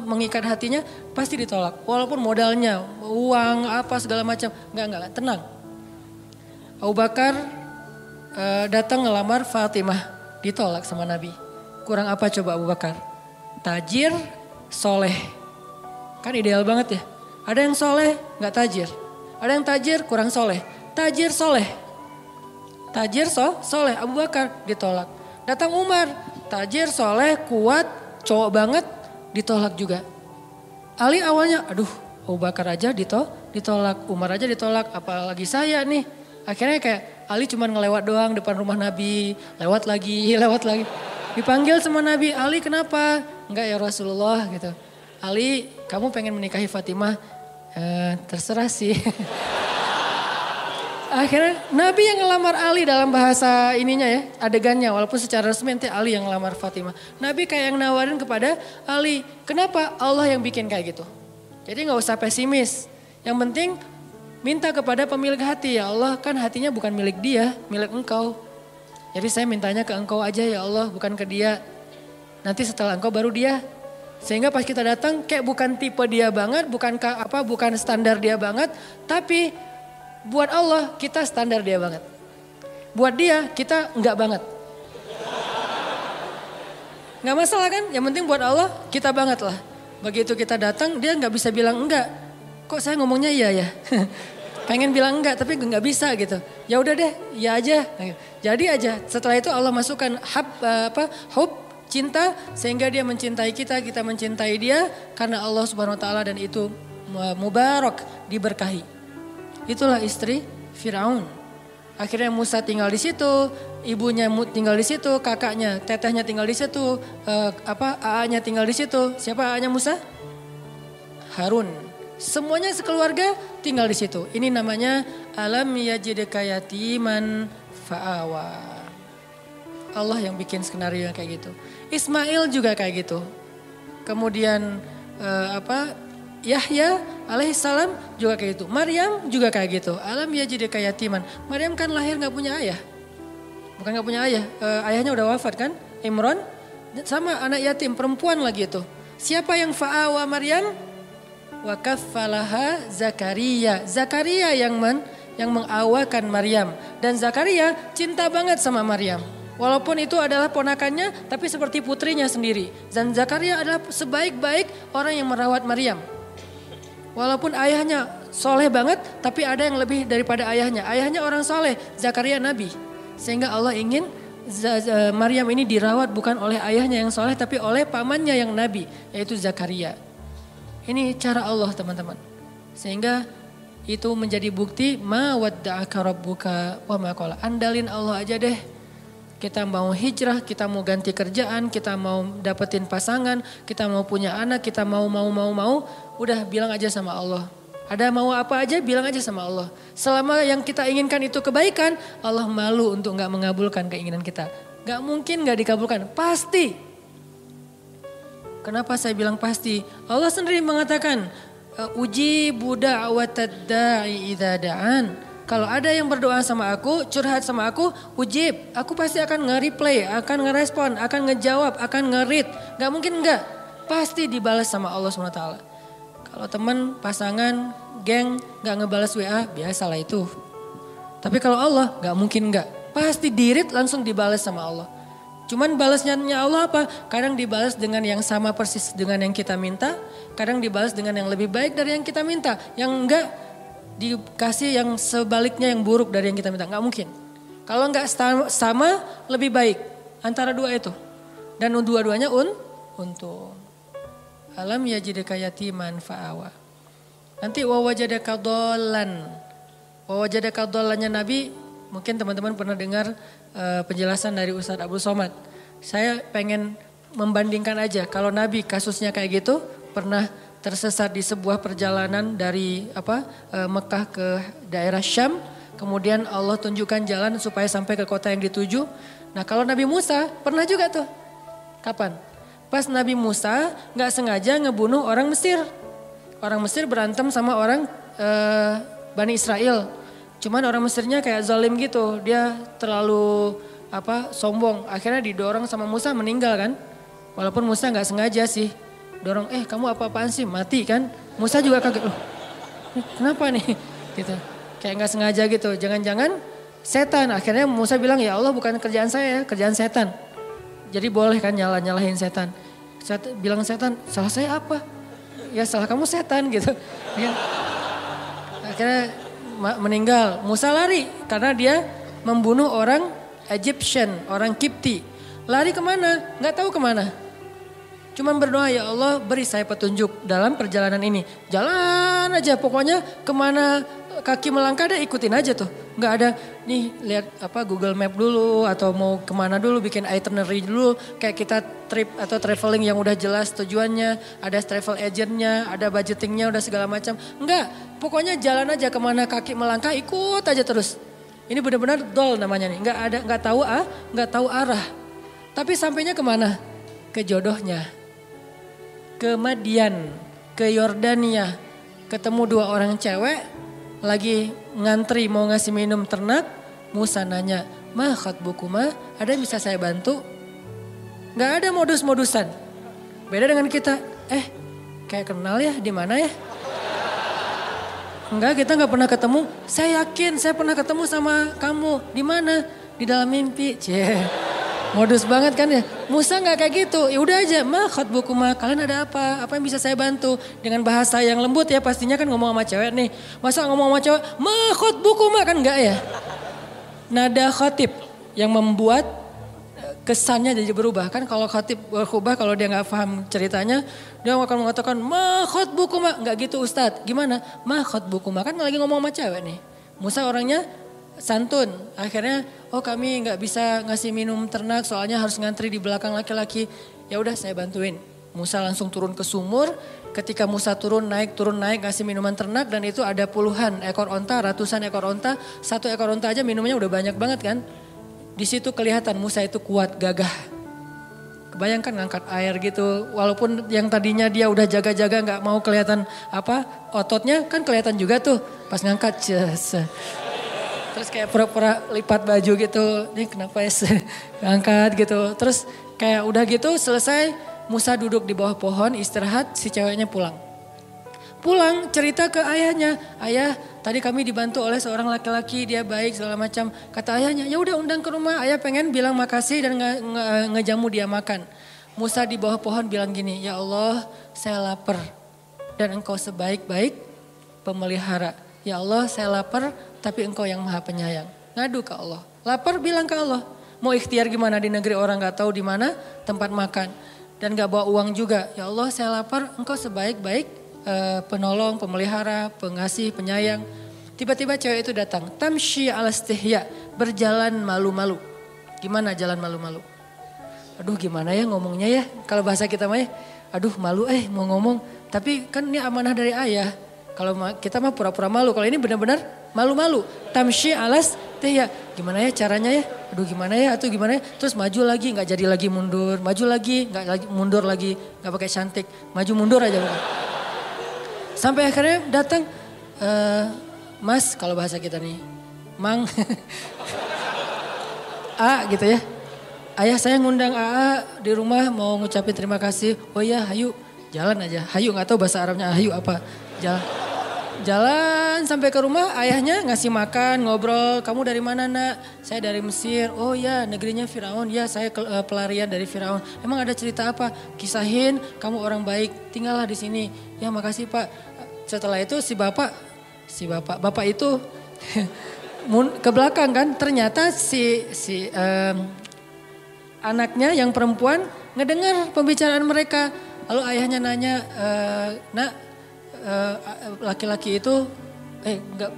mengikat hatinya, pasti ditolak. Walaupun modalnya, uang, apa segala macam, enggak, tenang. Abu Bakar datang ngelamar Fatimah, ditolak sama Nabi. Kurang apa coba Abu Bakar? Tajir, soleh. Kan ideal banget ya. Ada yang soleh, gak tajir. Ada yang tajir, kurang soleh. Tajir, soleh. Tajir soleh, Abu Bakar ditolak. Datang Umar, tajir soleh, kuat, cowok banget, ditolak juga. Ali awalnya, aduh Abu Bakar aja ditolak, Umar aja ditolak, apalagi saya nih. Akhirnya kayak Ali cuma ngelewat doang depan rumah Nabi, lewat lagi. Dipanggil sama Nabi, Ali kenapa? Enggak ya Rasulullah gitu. Ali kamu pengen menikahi Fatimah? Terserah sih. Akhirnya Nabi yang ngelamar Ali dalam bahasa ininya ya, adegannya. Walaupun secara resmi nanti Ali yang ngelamar Fatimah. Nabi kayak yang nawarin kepada Ali. Kenapa? Allah yang bikin kayak gitu. Jadi gak usah pesimis. Yang penting minta kepada pemilik hati. Ya Allah kan hatinya bukan milik dia, milik engkau. Jadi saya mintanya ke engkau aja ya Allah, bukan ke dia. Nanti setelah engkau baru dia. Sehingga pas kita datang kayak bukan tipe dia banget, bukan standar dia banget. Tapi buat Allah kita standar dia banget. Buat dia kita enggak banget. Enggak masalah kan? Yang penting buat Allah kita banget lah. Begitu kita datang dia enggak bisa bilang enggak. Kok saya ngomongnya iya ya? Pengen bilang enggak tapi enggak bisa gitu. Ya udah deh, ya aja. Jadi aja. Setelah itu Allah masukkan hub cinta sehingga dia mencintai kita mencintai dia karena Allah Subhanahu wa taala dan itu mubarak, diberkahi. Itulah istri Firaun. Akhirnya Musa tinggal di situ, ibunya tinggal di situ, kakaknya, tetehnya tinggal di situ, AA-nya tinggal di situ. Siapa AA-nya Musa? Harun. Semuanya sekeluarga tinggal di situ. Ini namanya alam yajidka yatiman fa'awa. Allah yang bikin skenario yang kayak gitu. Ismail juga kayak gitu. Kemudian Yahya alaihissalam juga kayak gitu. Maryam juga kayak gitu. Alam yajidka yatiman. Maryam kan lahir nggak punya ayah. Bukan nggak punya ayah. Ayahnya udah wafat kan. Imran sama anak yatim perempuan lagi itu. Siapa yang fa'awa Maryam? Wa kaffalaha Zakaria. Zakaria yang mengawakan Maryam. Dan Zakaria cinta banget sama Maryam. Walaupun itu adalah ponakannya, tapi seperti putrinya sendiri. Dan Zakaria adalah sebaik-baik orang yang merawat Maryam. Walaupun ayahnya soleh banget, tapi ada yang lebih daripada ayahnya. Ayahnya orang soleh, Zakaria nabi. Sehingga Allah ingin Maryam ini dirawat bukan oleh ayahnya yang soleh, tapi oleh pamannya yang nabi, yaitu Zakaria. Ini cara Allah teman-teman. Sehingga itu menjadi bukti ma wadda'aka rabbuka wa ma qala. Andalin Allah aja deh. Kita mau hijrah, kita mau ganti kerjaan, kita mau dapetin pasangan, kita mau punya anak, kita mau. Udah bilang aja sama Allah. Ada mau apa aja bilang aja sama Allah. Selama yang kita inginkan itu kebaikan, Allah malu untuk gak mengabulkan keinginan kita. Gak mungkin gak dikabulkan, pasti. Kenapa saya bilang pasti? Allah sendiri mengatakan, ujibu da'watad da'i idza da'an. Kalau ada yang berdoa sama aku, curhat sama aku, ujib. Aku pasti akan nge-replay, akan ngerespon, akan ngejawab, akan nge-read. Gak mungkin enggak. Pasti dibalas sama Allah SWT. Kalau teman, pasangan, geng gak ngebalas WA, biasalah itu. Tapi kalau Allah gak mungkin enggak. Pasti di-read langsung dibalas sama Allah. Cuman balasnya Allah apa? Kadang dibalas dengan yang sama persis dengan yang kita minta. Kadang dibalas dengan yang lebih baik dari yang kita minta. Yang enggak dikasih yang sebaliknya yang buruk dari yang kita minta. Nggak mungkin. Kalau nggak sama lebih baik. Antara dua itu. Dan dua-duanya untung. Alam yajidka yatiman fa'awa. Nanti wawajadaka dhallan. Wawajadaka dhallannya Nabi. Mungkin teman-teman pernah dengar penjelasan dari Ustadz Abdul Somad. Saya pengen membandingkan aja. Kalau Nabi kasusnya kayak gitu. Pernah tersesat di sebuah perjalanan dari Mekah ke daerah Syam. Kemudian Allah tunjukkan jalan supaya sampai ke kota yang dituju. Nah kalau Nabi Musa pernah juga tuh. Kapan? Pas Nabi Musa gak sengaja ngebunuh orang Mesir. Orang Mesir berantem sama orang Bani Israel. Cuman orang Mesirnya kayak zalim gitu. Dia terlalu sombong. Akhirnya didorong sama Musa meninggal kan. Walaupun Musa gak sengaja sih. Dorong, kamu apa-apaan sih, mati kan? Musa juga kaget, loh kenapa nih? Gitu. Kayak gak sengaja gitu, jangan-jangan setan. Akhirnya Musa bilang, ya Allah bukan kerjaan saya, kerjaan setan. Jadi boleh kan nyalahin setan. Bilang setan, salah saya apa? Ya salah kamu setan gitu. Ya. Akhirnya meninggal, Musa lari karena dia membunuh orang Egyptian, orang Kipti. Lari kemana? Gak tahu kemana. Cuman berdoa, ya Allah beri saya petunjuk dalam perjalanan ini. Jalan aja pokoknya kemana kaki melangkah deh ikutin aja tuh. Gak ada nih lihat Google Map dulu atau mau kemana dulu bikin itinerary dulu. Kayak kita trip atau traveling yang udah jelas tujuannya. Ada travel agentnya, ada budgetingnya udah segala macam. Enggak, pokoknya jalan aja kemana kaki melangkah ikut aja terus. Ini benar-benar dol namanya nih. Gak tahu arah. Tapi sampainya kemana? Ke jodohnya. Ke Madian, ke Yordania, ketemu dua orang cewek lagi ngantri mau ngasih minum ternak. Musa nanya, ma khatbukuma, ada yang bisa saya bantu? Gak ada modus-modusan. Beda dengan kita, kayak kenal ya di mana ya? Enggak, kita gak pernah ketemu. Saya yakin saya pernah ketemu sama kamu. Di mana? Di dalam mimpi. Modus banget kan ya. Musa gak kayak gitu. Ya udah aja, ma khatbukuma, kalian ada apa? Apa yang bisa saya bantu? Dengan bahasa yang lembut ya, pastinya kan ngomong sama cewek nih. Masa ngomong sama cewek, ma khatbukuma, kan enggak ya? Nada khatib yang membuat kesannya jadi berubah. Kan kalau khatib berubah, kalau dia gak paham ceritanya, dia akan mengatakan ma khatbukuma. Enggak gitu Ustadz, gimana? Ma khatbukuma, kan lagi ngomong sama cewek nih. Musa orangnya santun. Akhirnya kami nggak bisa ngasih minum ternak soalnya harus ngantri di belakang laki-laki. Ya udah saya bantuin. Musa langsung turun ke sumur. Ketika Musa turun naik ngasih minuman ternak dan itu ada puluhan ekor onta, ratusan ekor onta. Satu ekor onta aja minumnya udah banyak banget kan. Di situ kelihatan Musa itu kuat, gagah. Kebayangkan ngangkat air gitu, walaupun yang tadinya dia udah jaga-jaga nggak mau kelihatan ototnya kan kelihatan juga tuh pas ngangkat. Terus kayak pura-pura lipat baju gitu, ini kenapa ya ngangkat gitu. Terus kayak udah gitu selesai Musa duduk di bawah pohon istirahat, si ceweknya pulang. Pulang cerita ke ayahnya, ayah tadi kami dibantu oleh seorang laki-laki, dia baik segala macam. Kata ayahnya, ya udah undang ke rumah, ayah pengen bilang makasih dan ngejamu dia makan. Musa di bawah pohon bilang gini, ya Allah saya lapar dan engkau sebaik-baik pemelihara. Ya Allah saya lapar tapi engkau yang maha penyayang. Ngadu ke Allah, lapar bilang ke Allah. Mau ikhtiar gimana di negeri orang gak tahu di mana tempat makan. Dan gak bawa uang juga, ya Allah saya lapar engkau sebaik-baik penolong, pemelihara, pengasih, penyayang. Tiba-tiba cewek itu datang. Tamshi ala istihya, berjalan malu-malu. Gimana jalan malu-malu? Aduh gimana ya ngomongnya ya. Kalau bahasa kita mah ya, aduh malu mau ngomong. Tapi kan ini amanah dari ayah. Kalau kita mah pura-pura malu. Kalau ini benar-benar malu-malu. Tamshi ala istihya. Gimana ya caranya ya? Aduh gimana ya atau gimana ya? Terus maju lagi, gak jadi lagi mundur. Maju lagi, gak lagi mundur lagi. Gak pakai cantik. Maju mundur aja bukan. Sampai akhirnya datang, Mas kalau bahasa kita nih, Mang, A gitu ya. Ayah saya ngundang AA di rumah mau ngucapin terima kasih. Oh iya hayu, jalan aja. Hayu gak tahu bahasa Arabnya hayu apa. Jalan sampai ke rumah ayahnya ngasih makan, ngobrol. Kamu dari mana nak? Saya dari Mesir. Oh ya negerinya Firaun. Ya saya pelarian dari Firaun. Emang ada cerita apa? Kisahin kamu orang baik, tinggallah di sini. Ya makasih Pak. Setelah itu si bapak itu ke belakang kan, ternyata si anaknya yang perempuan ngedengar pembicaraan mereka. Lalu ayahnya nanya, nak laki-laki itu,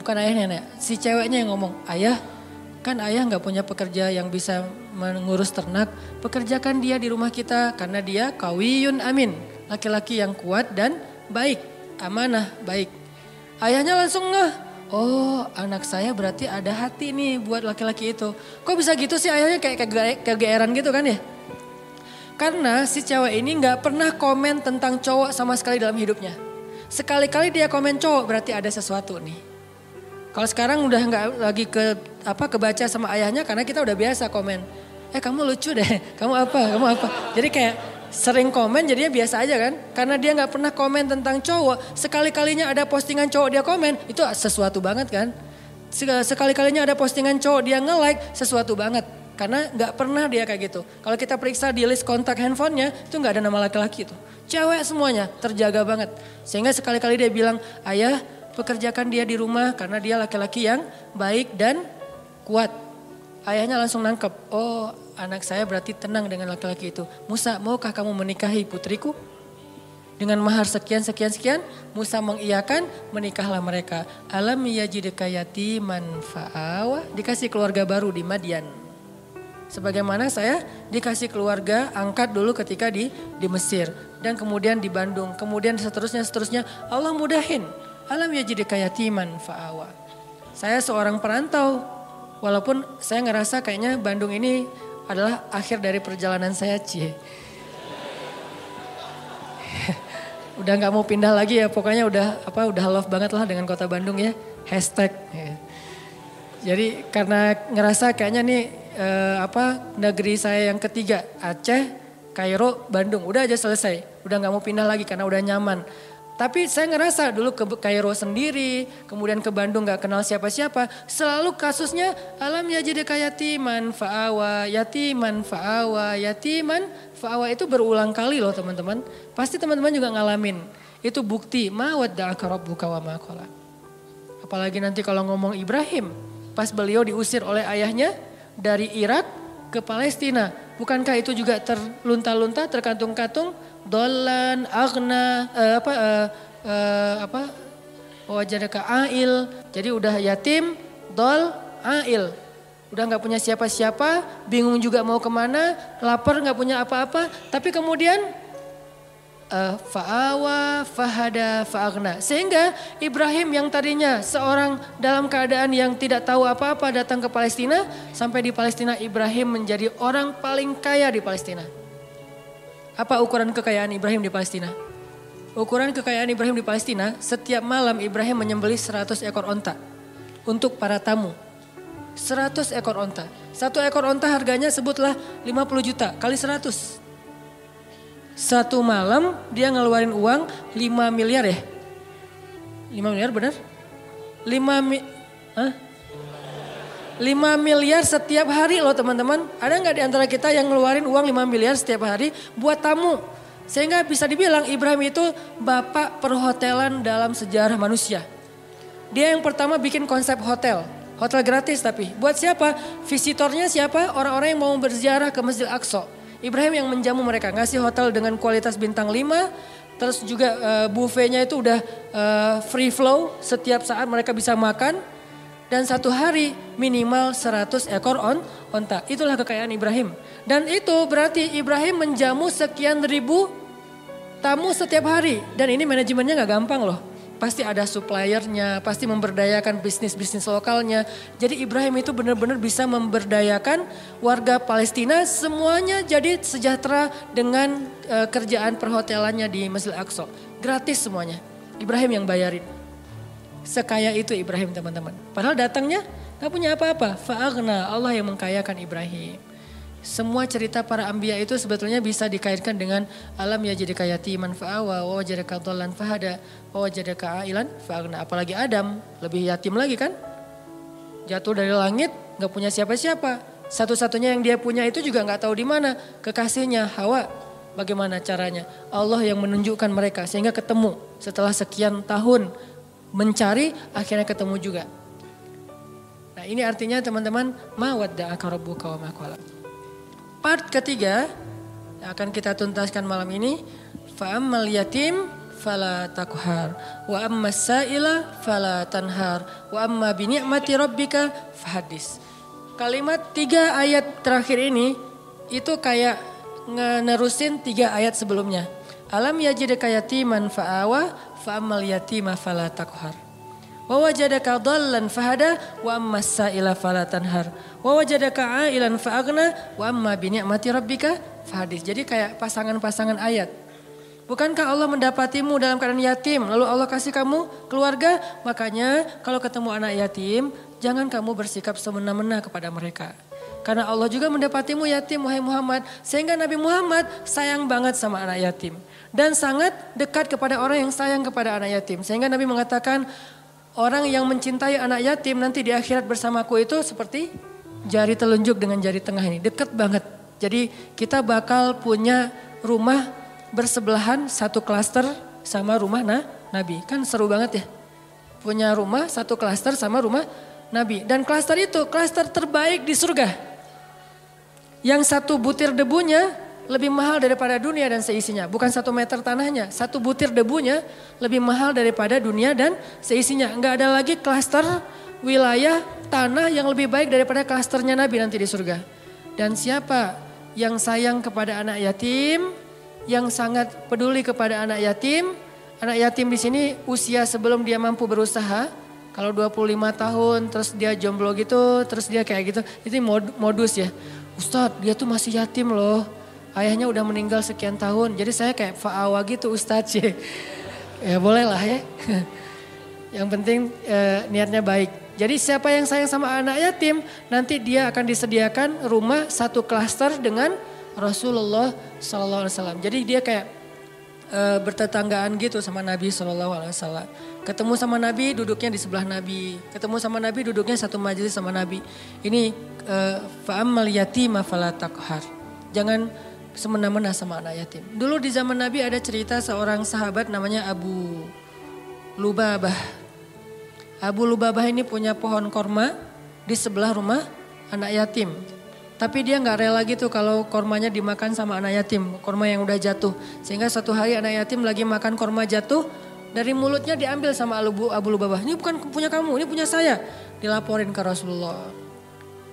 bukan ayahnya, si ceweknya yang ngomong, ayah kan ayah nggak punya pekerja yang bisa mengurus ternak, pekerjakan dia di rumah kita karena dia qawiyun amin, laki-laki yang kuat dan baik. Amanah, baik. Ayahnya langsung oh anak saya berarti ada hati nih buat laki-laki itu. Kok bisa gitu sih ayahnya kayak kegeeran gitu kan ya. Karena si cewek ini gak pernah komen tentang cowok sama sekali dalam hidupnya. Sekali-kali dia komen cowok berarti ada sesuatu nih. Kalau sekarang udah gak lagi kebaca sama ayahnya karena kita udah biasa komen. Kamu lucu deh, kamu apa. Jadi kayak sering komen jadinya biasa aja kan. Karena dia gak pernah komen tentang cowok. Sekali-kalinya ada postingan cowok dia komen. Itu sesuatu banget kan. Sekali-kalinya ada postingan cowok dia nge-like. Sesuatu banget. Karena gak pernah dia kayak gitu. Kalau kita periksa di list kontak handphonenya. Itu gak ada nama laki-laki itu. Cewek semuanya terjaga banget. Sehingga sekali-kali dia bilang. Ayah pekerjakan dia di rumah. Karena dia laki-laki yang baik dan kuat. Ayahnya langsung nangkep. Oh anak saya berarti tenang dengan laki-laki itu. Musa, maukah kamu menikahi putriku? Dengan mahar sekian. Musa mengiyakan, menikahlah mereka. Alam yajidka yatiman fa'awa. Dikasih keluarga baru di Madian. Sebagaimana saya dikasih keluarga angkat dulu ketika di Mesir. Dan kemudian di Bandung. Kemudian seterusnya. Allah mudahin. Alam yajidka yatiman fa'awa. Saya seorang perantau. Walaupun saya ngerasa kayaknya Bandung ini adalah akhir dari perjalanan saya, Udah gak mau pindah lagi ya, pokoknya udah love banget lah dengan kota Bandung ya. Hashtag. Jadi karena ngerasa kayaknya nih negeri saya yang ketiga, Aceh, Kairo, Bandung, udah aja selesai. Udah gak mau pindah lagi karena udah nyaman. Tapi saya ngerasa dulu ke Kairo sendiri, kemudian ke Bandung gak kenal siapa-siapa. Selalu kasusnya alam yajidka yatiman fa'awa, yatiman fa'awa, yatiman fa'awa itu berulang kali loh teman-teman. Pasti teman-teman juga ngalamin. Itu bukti ma wadda'aka rabbuka wa ma qala. Apalagi nanti kalau ngomong Ibrahim, pas beliau diusir oleh ayahnya dari Irak ke Palestina. Bukankah itu juga terlunta-lunta, terkantung-kantung? Dolan, agna, wajadaka ail. Jadi udah yatim, dol, Ail. Udah gak punya siapa-siapa, bingung juga mau kemana, lapar gak punya apa-apa. Tapi kemudian fa'awa, fahada, fa'agna. Sehingga Ibrahim yang tadinya seorang dalam keadaan yang tidak tahu apa-apa datang ke Palestina. Sampai di Palestina Ibrahim menjadi orang paling kaya di Palestina. Apa ukuran kekayaan Ibrahim di Palestina? Ukuran kekayaan Ibrahim di Palestina, setiap malam Ibrahim menyembelih 100 ekor onta untuk para tamu. 100 ekor onta. Satu ekor onta harganya sebutlah 50 juta kali 100. Satu malam dia ngeluarin uang 5 miliar ya? 5 miliar benar? 5 miliar setiap hari loh teman-teman. Ada gak di antara kita yang ngeluarin uang 5 miliar setiap hari buat tamu? Sehingga bisa dibilang Ibrahim itu bapak perhotelan dalam sejarah manusia. Dia yang pertama bikin konsep hotel. Hotel gratis tapi. Buat siapa? Visitornya siapa? Orang-orang yang mau berziarah ke Masjid Aqsa. Ibrahim yang menjamu mereka, ngasih hotel dengan kualitas bintang 5, terus juga buffetnya itu udah free flow, setiap saat mereka bisa makan. Dan satu hari minimal 100 ekor onta, itulah kekayaan Ibrahim. Dan itu berarti Ibrahim menjamu sekian ribu tamu setiap hari. Dan ini manajemennya gak gampang loh. Pasti ada suppliernya, pasti memberdayakan bisnis-bisnis lokalnya. Jadi Ibrahim itu benar-benar bisa memberdayakan warga Palestina semuanya jadi sejahtera dengan kerjaan perhotelannya di Masjid Aqsa. Gratis semuanya. Ibrahim yang bayarin. Sekaya itu Ibrahim teman-teman. Padahal datangnya gak punya apa-apa. Fa'agna, Allah yang mengkayakan Ibrahim. Semua cerita para anbiya itu sebetulnya bisa dikaitkan dengan alam yajidika yatiman fa'awa wa wajadaka dhallan fahada wa wajadaka ailan fa'agna. Apalagi Adam, lebih yatim lagi kan? Jatuh dari langit, gak punya siapa-siapa. Satu-satunya yang dia punya itu juga gak tahu di mana. Kekasihnya Hawa. Bagaimana caranya? Allah yang menunjukkan mereka sehingga ketemu setelah sekian tahun mencari akhirnya ketemu juga. Nah ini artinya teman-teman ma wadda'aka rabbuka wa ma qala. Part ketiga yang akan kita tuntaskan malam ini, fa'ammal yatim fala takhar wa ammas sa'ila fala tanhar wa amma bi ni'mati rabbika fahaddis. Kalimat 3 ayat terakhir ini itu kayak nerusin 3 ayat sebelumnya. Alam yajidka yatiman fa'awa fa'ammal yatima fala takhar. Wa wajadaka dhallan fahada wa ammas sa'ila fala tanhar. Wa wajadaka ailan fa'agna wa amma bi ni'mati rabbika fahaddis. Jadi kayak pasangan-pasangan ayat. Bukankah Allah mendapatimu dalam keadaan yatim lalu Allah kasih kamu keluarga? Makanya kalau ketemu anak yatim jangan kamu bersikap semena-mena kepada mereka. Karena Allah juga mendapatimu yatim wahai Muhammad. Sehingga Nabi Muhammad sayang banget sama anak yatim. Dan sangat dekat kepada orang yang sayang kepada anak yatim. Sehingga Nabi mengatakan orang yang mencintai anak yatim nanti di akhirat bersamaku itu seperti jari telunjuk dengan jari tengah ini. Dekat banget. Jadi kita bakal punya rumah bersebelahan satu klaster sama rumah Nabi. Kan seru banget ya. Punya rumah satu klaster sama rumah Nabi. Dan klaster itu klaster terbaik di surga. Yang satu butir debunya lebih mahal daripada dunia dan seisinya. Bukan 1 meter tanahnya. 1 butir debunya lebih mahal daripada dunia dan seisinya. Enggak ada lagi klaster wilayah tanah yang lebih baik daripada klasternya Nabi nanti di surga. Dan siapa yang sayang kepada anak yatim, yang sangat peduli kepada anak yatim di sini usia sebelum dia mampu berusaha. Kalau 25 tahun terus dia jomblo gitu, terus dia kayak gitu, itu modus ya. Ustadz dia tuh masih yatim loh. Ayahnya udah meninggal sekian tahun. Jadi saya kayak fa'awa gitu Ustadz ya. Ya boleh lah ya. Yang penting niatnya baik. Jadi siapa yang sayang sama anak yatim nanti dia akan disediakan rumah satu klaster dengan Rasulullah SAW. Jadi dia kayak bertetanggaan gitu sama Nabi SAW. Ketemu sama Nabi duduknya di sebelah Nabi. Ketemu sama Nabi duduknya satu majelis sama Nabi. Ini fa'ammal yatima fala taqhar. Jangan semena-mena sama anak yatim. Dulu di zaman Nabi ada cerita seorang sahabat namanya Abu Lubabah. Abu Lubabah ini punya pohon korma di sebelah rumah anak yatim. Tapi dia gak rela gitu kalau kormanya dimakan sama anak yatim. Korma yang udah jatuh. Sehingga satu hari anak yatim lagi makan korma jatuh. Dari mulutnya diambil sama Abu Lubabah. Ini bukan punya kamu, ini punya saya. Dilaporin ke Rasulullah.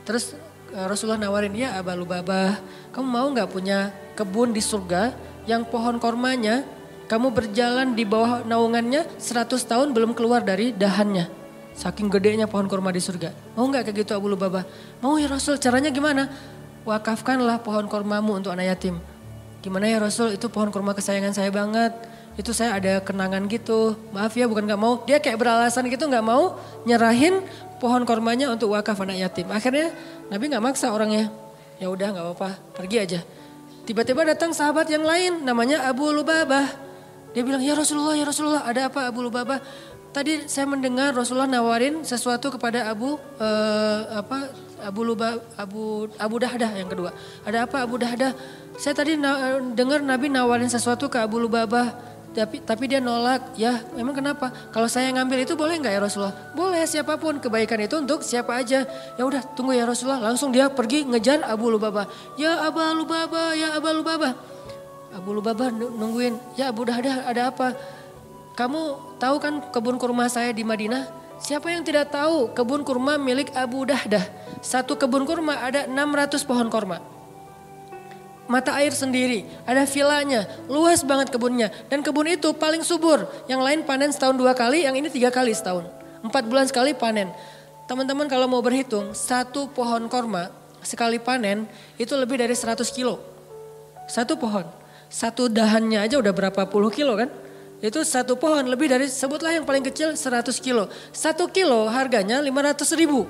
Terus Rasulullah nawarin, ya Abu Lubabah, kamu mau gak punya kebun di surga yang pohon kormanya kamu berjalan di bawah naungannya 100 tahun belum keluar dari dahannya. Saking gedenya pohon korma di surga. Mau gak kayak gitu Abu Lubabah? Mau ya Rasul, caranya gimana? Wakafkanlah pohon kormamu untuk anak yatim. Gimana ya Rasul, itu pohon korma kesayangan saya banget. Itu saya ada kenangan gitu. Maaf ya bukan gak mau. Dia kayak beralasan gitu gak mau nyerahin pohon kormanya untuk wakaf anak yatim. Akhirnya Nabi gak maksa orangnya. Ya udah gak apa-apa, pergi aja. Tiba-tiba datang sahabat yang lain namanya Abu Lubabah. Dia bilang, ya Rasulullah ada apa Abu Lubabah? Tadi saya mendengar Rasulullah nawarin sesuatu kepada Abu Dahdah yang kedua. Ada apa Abu Dahdah? Saya tadi dengar Nabi nawarin sesuatu ke Abu Lubabah. Tapi dia nolak. Ya emang kenapa? Kalau saya ngambil itu boleh nggak ya Rasulullah? Boleh, siapapun, kebaikan itu untuk siapa aja. Ya udah tunggu ya Rasulullah. Langsung dia pergi ngejar Abu Lubabah. Ya Abu Lubabah, ya Abu Lubabah. Abu Lubabah nungguin. Ya Abu Dahdah, ada apa? Kamu tahu kan kebun kurma saya di Madinah? Siapa yang tidak tahu kebun kurma milik Abu Dahdah? Satu kebun kurma ada 600 pohon kurma. Mata air sendiri, ada vilanya, luas banget kebunnya. Dan kebun itu paling subur. Yang lain panen setahun 2 kali, yang ini 3 kali setahun. 4 bulan sekali panen. Teman-teman kalau mau berhitung, satu pohon korma sekali panen itu lebih dari 100 kilo. Satu pohon, satu dahannya aja udah berapa puluh kilo kan. Itu satu pohon lebih dari, sebutlah yang paling kecil 100 kilo. 1 kilo harganya 500 ribu.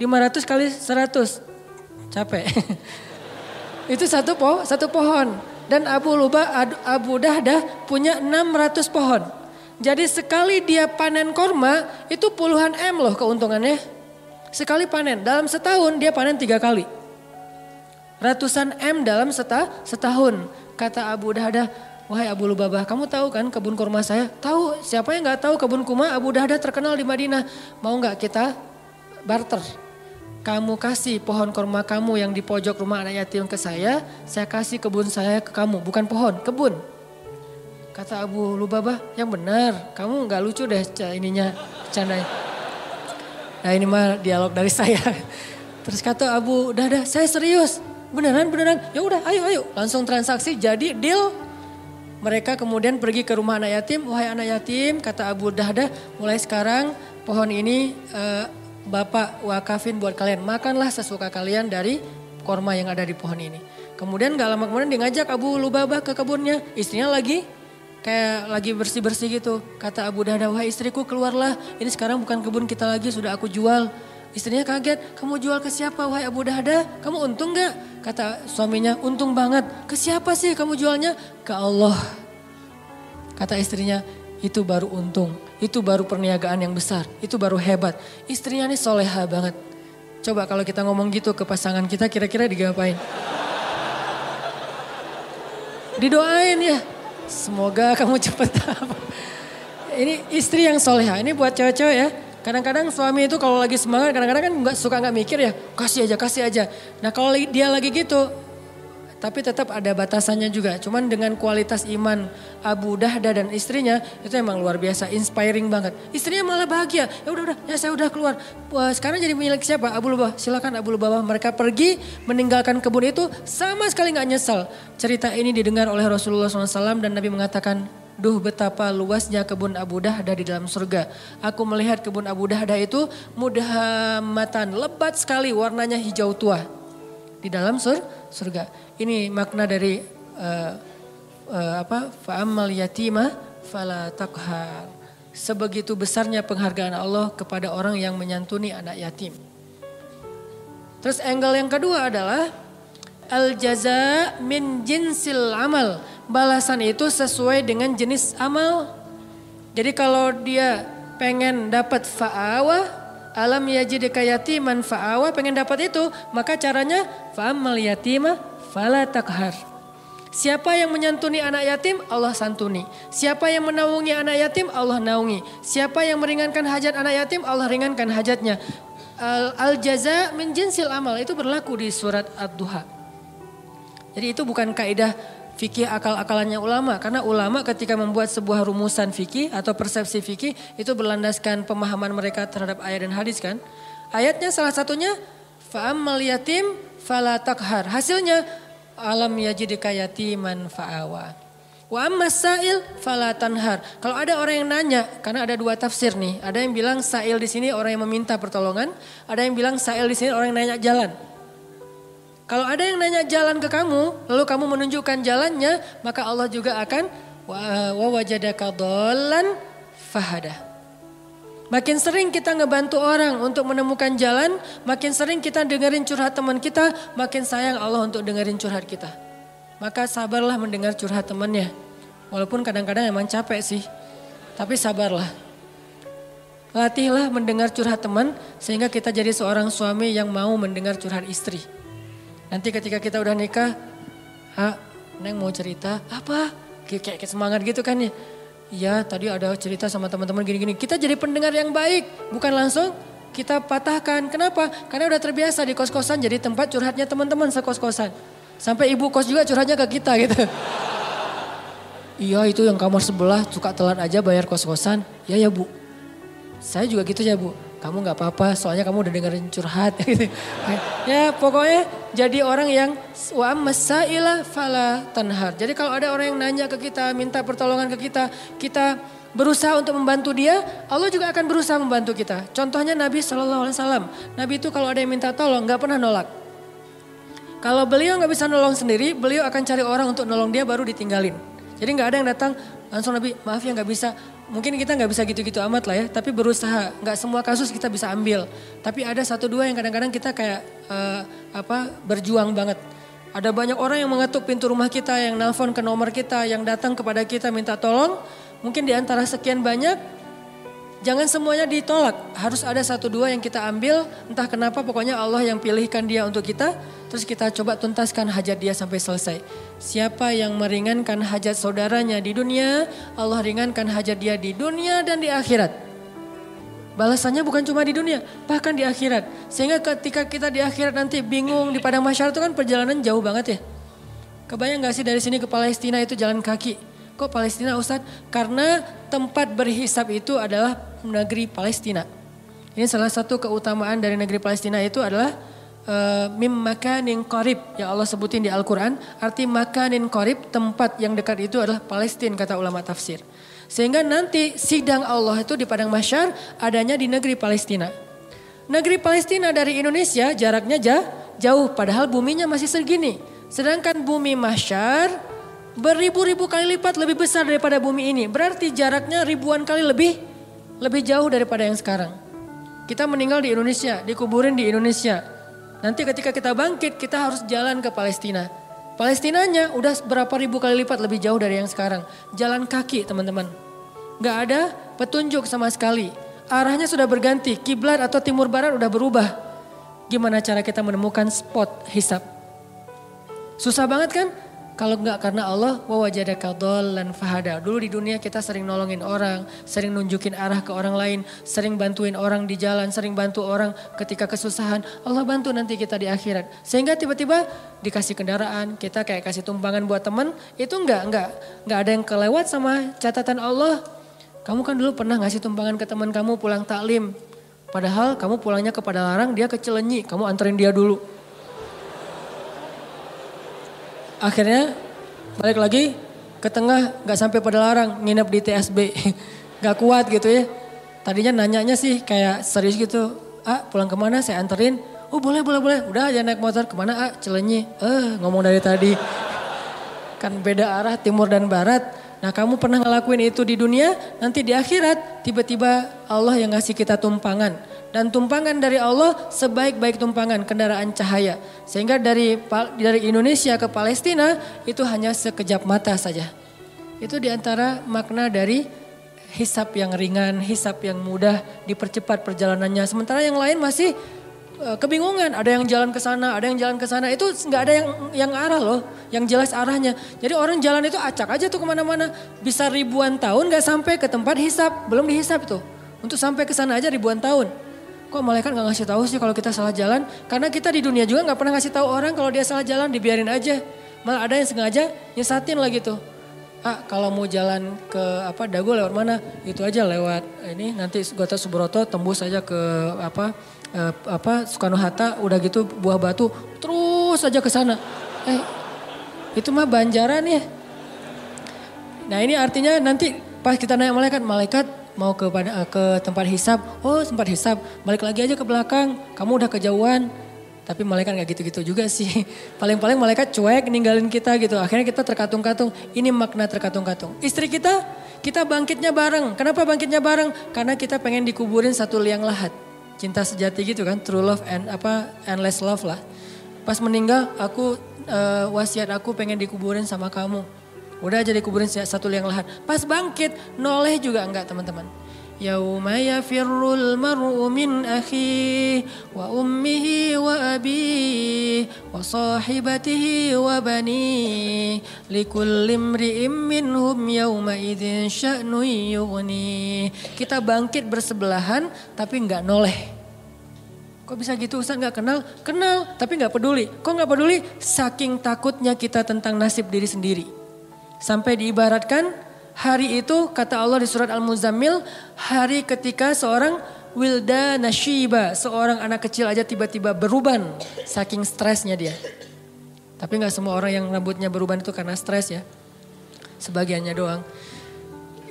500 kali 100, capek. Itu satu pohon. Dan Abu Dahdah punya 600 pohon. Jadi sekali dia panen korma itu puluhan M loh keuntungannya. Sekali panen, dalam setahun dia panen 3 kali. Ratusan M dalam setahun. Kata Abu Dahdah, wahai Abu Lubabah, kamu tahu kan kebun kurma saya? Tahu, siapa yang gak tahu kebun kurma Abu Dahdah terkenal di Madinah. Mau gak kita barter? Kamu kasih pohon kurma kamu yang di pojok rumah anak yatim ke saya kasih kebun saya ke kamu, bukan pohon, kebun. Kata Abu Lubabah, yang benar, kamu gak lucu deh ininya, bercandanya. Nah ini mah dialog dari saya. Terus kata Abu Dahdah, saya serius, beneran, ya udah ayo, langsung transaksi jadi deal. Mereka kemudian pergi ke rumah anak yatim, wahai anak yatim, kata Abu Dahdah, mulai sekarang pohon ini Bapak wakafin buat kalian, makanlah sesuka kalian dari korma yang ada di pohon ini. Kemudian gak lama kemudian dia ngajak Abu Lubabah ke kebunnya, istrinya lagi bersih-bersih gitu. Kata Abu Dahdah, wahai istriku keluarlah, ini sekarang bukan kebun kita lagi, sudah aku jual. Istrinya kaget, kamu jual ke siapa wahai Abu Dahdah? Kamu untung gak? Kata suaminya, untung banget. Ke siapa sih kamu jualnya? Ke Allah. Kata istrinya, itu baru untung, itu baru perniagaan yang besar, itu baru hebat. Istrinya nih soleha banget. Coba kalau kita ngomong gitu ke pasangan kita kira-kira digapain? Didoain ya, semoga kamu cepet apa. Ini istri yang soleha, ini buat cewek-cewek ya. Kadang-kadang suami itu kalau lagi semangat kadang-kadang kan nggak mikir ya, kasih aja. Nah kalau dia lagi gitu, tapi tetap ada batasannya juga. Cuman dengan kualitas iman Abu Dahdah dan istrinya itu emang luar biasa, inspiring banget. Istrinya malah bahagia. Ya saya udah keluar. Wah, sekarang jadi milik siapa? Abu Lubabah. Silakan Abu Lubabah. Mereka pergi meninggalkan kebun itu sama sekali nggak nyesal. Cerita ini didengar oleh Rasulullah SAW dan Nabi mengatakan, duh betapa luasnya kebun Abu Dahdah di dalam surga. Aku melihat kebun Abu Dahdah itu mudhammatan, lebat sekali, warnanya hijau tua di dalam surga. Ini makna dari fa'ammal yatimah fala taqhar. Sebegitu besarnya penghargaan Allah kepada orang yang menyantuni anak yatim. Terus angle yang kedua adalah al jaza min jinsil amal. Balasan itu sesuai dengan jenis amal. Jadi kalau dia pengen dapat fa'awa, alam yajidka yatiman fa'awa, pengen dapat itu, maka caranya fa'ammal yatimah fala taqhar. Siapa yang menyantuni anak yatim, Allah santuni. Siapa yang menaungi anak yatim, Allah naungi. Siapa yang meringankan hajat anak yatim, Allah ringankan hajatnya. Al jaza min jinsil amal itu berlaku di surat Ad-Duha. Jadi itu bukan kaidah fikih akal-akalannya ulama. Karena ulama ketika membuat sebuah rumusan fikih atau persepsi fikih itu berlandaskan pemahaman mereka terhadap ayat dan hadis kan. Ayatnya salah satunya fa'ammal yatim fala takhar. Hasilnya alam yajidka yatiman fa'awa. Wa ammas sa'il fala tanhar. Kalau ada orang yang nanya, karena ada dua tafsir nih. Ada yang bilang sa'il di sini orang yang meminta pertolongan, ada yang bilang sa'il di sini orang yang nanya jalan. Kalau ada yang nanya jalan ke kamu, lalu kamu menunjukkan jalannya, maka Allah juga akan wa wajadaka dhallan fahada. Makin sering kita ngebantu orang untuk menemukan jalan, makin sering kita dengerin curhat teman kita, makin sayang Allah untuk dengerin curhat kita. Maka sabarlah mendengar curhat temannya. Walaupun kadang-kadang emang capek sih. Tapi sabarlah. Latihlah mendengar curhat teman sehingga kita jadi seorang suami yang mau mendengar curhat istri. Nanti ketika kita udah nikah, Neng mau cerita, apa? Kayak semangat gitu kan ya. Iya tadi ada cerita sama teman-teman gini-gini. Kita jadi pendengar yang baik. Bukan langsung kita patahkan. Kenapa? Karena udah terbiasa di kos-kosan jadi tempat curhatnya teman-teman sekos-kosan. Sampai ibu kos juga curhatnya ke kita gitu. Iya itu yang kamar sebelah suka telat aja bayar kos-kosan. Ya bu, saya juga gitu ya bu. Kamu gak apa-apa soalnya kamu udah dengerin curhat. Gitu. Ya pokoknya jadi orang yang wa masaila fala tanhar. Jadi kalau ada orang yang nanya ke kita, minta pertolongan ke kita, kita berusaha untuk membantu dia, Allah juga akan berusaha membantu kita. Contohnya Nabi SAW. Nabi itu kalau ada yang minta tolong gak pernah nolak. Kalau beliau gak bisa nolong sendiri, beliau akan cari orang untuk nolong dia baru ditinggalin. Jadi gak ada yang datang langsung Nabi, maaf ya gak bisa. Mungkin kita gak bisa gitu-gitu amat lah ya, tapi berusaha. Gak semua kasus kita bisa ambil. Tapi ada satu dua yang kadang-kadang kita kayak berjuang banget. Ada banyak orang yang mengetuk pintu rumah kita, yang nelpon ke nomor kita, yang datang kepada kita minta tolong. Mungkin di antara sekian banyak, jangan semuanya ditolak. Harus ada satu dua yang kita ambil, entah kenapa pokoknya Allah yang pilihkan dia untuk kita. Terus kita coba tuntaskan hajat dia sampai selesai. Siapa yang meringankan hajat saudaranya di dunia, Allah ringankan hajat dia di dunia dan di akhirat. Balasannya bukan cuma di dunia, bahkan di akhirat. Sehingga ketika kita di akhirat nanti bingung di padang mahsyar itu kan perjalanan jauh banget ya. Kebayang gak sih dari sini ke Palestina itu jalan kaki? Kok Palestina Ustadz? Karena tempat berhisab itu adalah negeri Palestina. Ini salah satu keutamaan dari negeri Palestina itu adalah mim makanin qarib yang Allah sebutin di Al-Quran. Arti makanin qarib, tempat yang dekat itu adalah Palestina kata ulama tafsir. Sehingga nanti sidang Allah itu di padang mahsyar adanya di negeri Palestina. Negeri Palestina dari Indonesia jaraknya jauh padahal buminya masih segini. Sedangkan bumi mahsyar beribu-ribu kali lipat lebih besar daripada bumi ini. Berarti jaraknya ribuan kali lebih jauh daripada yang sekarang. Kita meninggal di Indonesia, dikuburin di Indonesia. Nanti ketika kita bangkit, kita harus jalan ke Palestina. Palestinanya udah berapa ribu kali lipat lebih jauh dari yang sekarang. Jalan kaki teman-teman. Gak ada petunjuk sama sekali. Arahnya sudah berganti, kiblat atau timur barat udah berubah. Gimana cara kita menemukan spot hisab? Susah banget kan? Kalau enggak karena Allah, wa wajadaka dhallan fahada. Dulu di dunia kita sering nolongin orang, sering nunjukin arah ke orang lain, sering bantuin orang di jalan, sering bantu orang ketika kesusahan. Allah bantu nanti kita di akhirat. Sehingga tiba-tiba dikasih kendaraan, kita kayak kasih tumpangan buat teman, itu enggak ada yang kelewat sama catatan Allah. Kamu kan dulu pernah ngasih tumpangan ke teman kamu pulang taklim. Padahal kamu pulangnya ke Padalarang, dia ke Cilenyi, kamu anterin dia dulu. Akhirnya balik lagi ke tengah gak sampai Padalarang, nginep di TSB. Gak kuat gitu ya. Tadinya nanyanya sih kayak serius gitu. Pulang kemana saya anterin. Oh boleh. Udah aja naik motor kemana Cilenyi. Ngomong dari tadi. Kan beda arah timur dan barat. Nah kamu pernah ngelakuin itu di dunia. Nanti di akhirat tiba-tiba Allah yang ngasih kita tumpangan. Dan tumpangan dari Allah sebaik-baik tumpangan kendaraan cahaya. Sehingga dari Indonesia ke Palestina itu hanya sekejap mata saja. Itu diantara makna dari hisab yang ringan, hisab yang mudah, dipercepat perjalanannya. Sementara yang lain masih kebingungan. Ada yang jalan ke sana, ada yang jalan ke sana. Itu nggak ada yang arah loh, yang jelas arahnya. Jadi orang jalan itu acak aja tuh kemana-mana. Bisa ribuan tahun nggak sampai ke tempat hisab, belum dihisab tuh. Untuk sampai ke sana aja ribuan tahun. Kok malaikat gak ngasih tahu sih kalau kita salah jalan? Karena kita di dunia juga gak pernah ngasih tahu orang kalau dia salah jalan, dibiarin aja. Malah ada yang sengaja nyesatin lah gitu. Kalau mau jalan ke Dago lewat mana? Itu aja lewat ini nanti Gatot Subroto tembus aja ke Soekarno Hatta, udah gitu Buah Batu terus aja ke sana. Itu mah Banjaran ya. Nah ini artinya nanti pas kita naik malaikat mau ke tempat hisab. Oh tempat hisab, balik lagi aja ke belakang. Kamu udah kejauhan. Tapi malaikat gak gitu-gitu juga sih. Paling-paling malaikat cuek ninggalin kita gitu. Akhirnya kita terkatung-katung. Ini makna terkatung-katung. Istri kita bangkitnya bareng. Kenapa bangkitnya bareng? Karena kita pengen dikuburin satu liang lahat. Cinta sejati gitu kan. True love and endless love lah. Pas meninggal wasiat aku pengen dikuburin sama kamu. Udah aja dikuburin satu liang lahat. Pas bangkit noleh juga enggak teman-teman. Yauma yafirrul mar'u min akhihi wa ummihi wa abihi wa sahibatihi wa banihi likulli imri'in minhum yawma idzin sya'nun yughni. Kita bangkit bersebelahan tapi enggak noleh. Kok bisa gitu Ustaz, enggak kenal? Kenal tapi enggak peduli. Kok enggak peduli? Saking takutnya kita tentang nasib diri sendiri. Sampai diibaratkan hari itu kata Allah di surat Al-Muzammil, hari ketika seorang wildana syiba, seorang anak kecil aja tiba-tiba beruban saking stresnya dia. Tapi gak semua orang yang rambutnya beruban itu karena stres ya. Sebagiannya doang.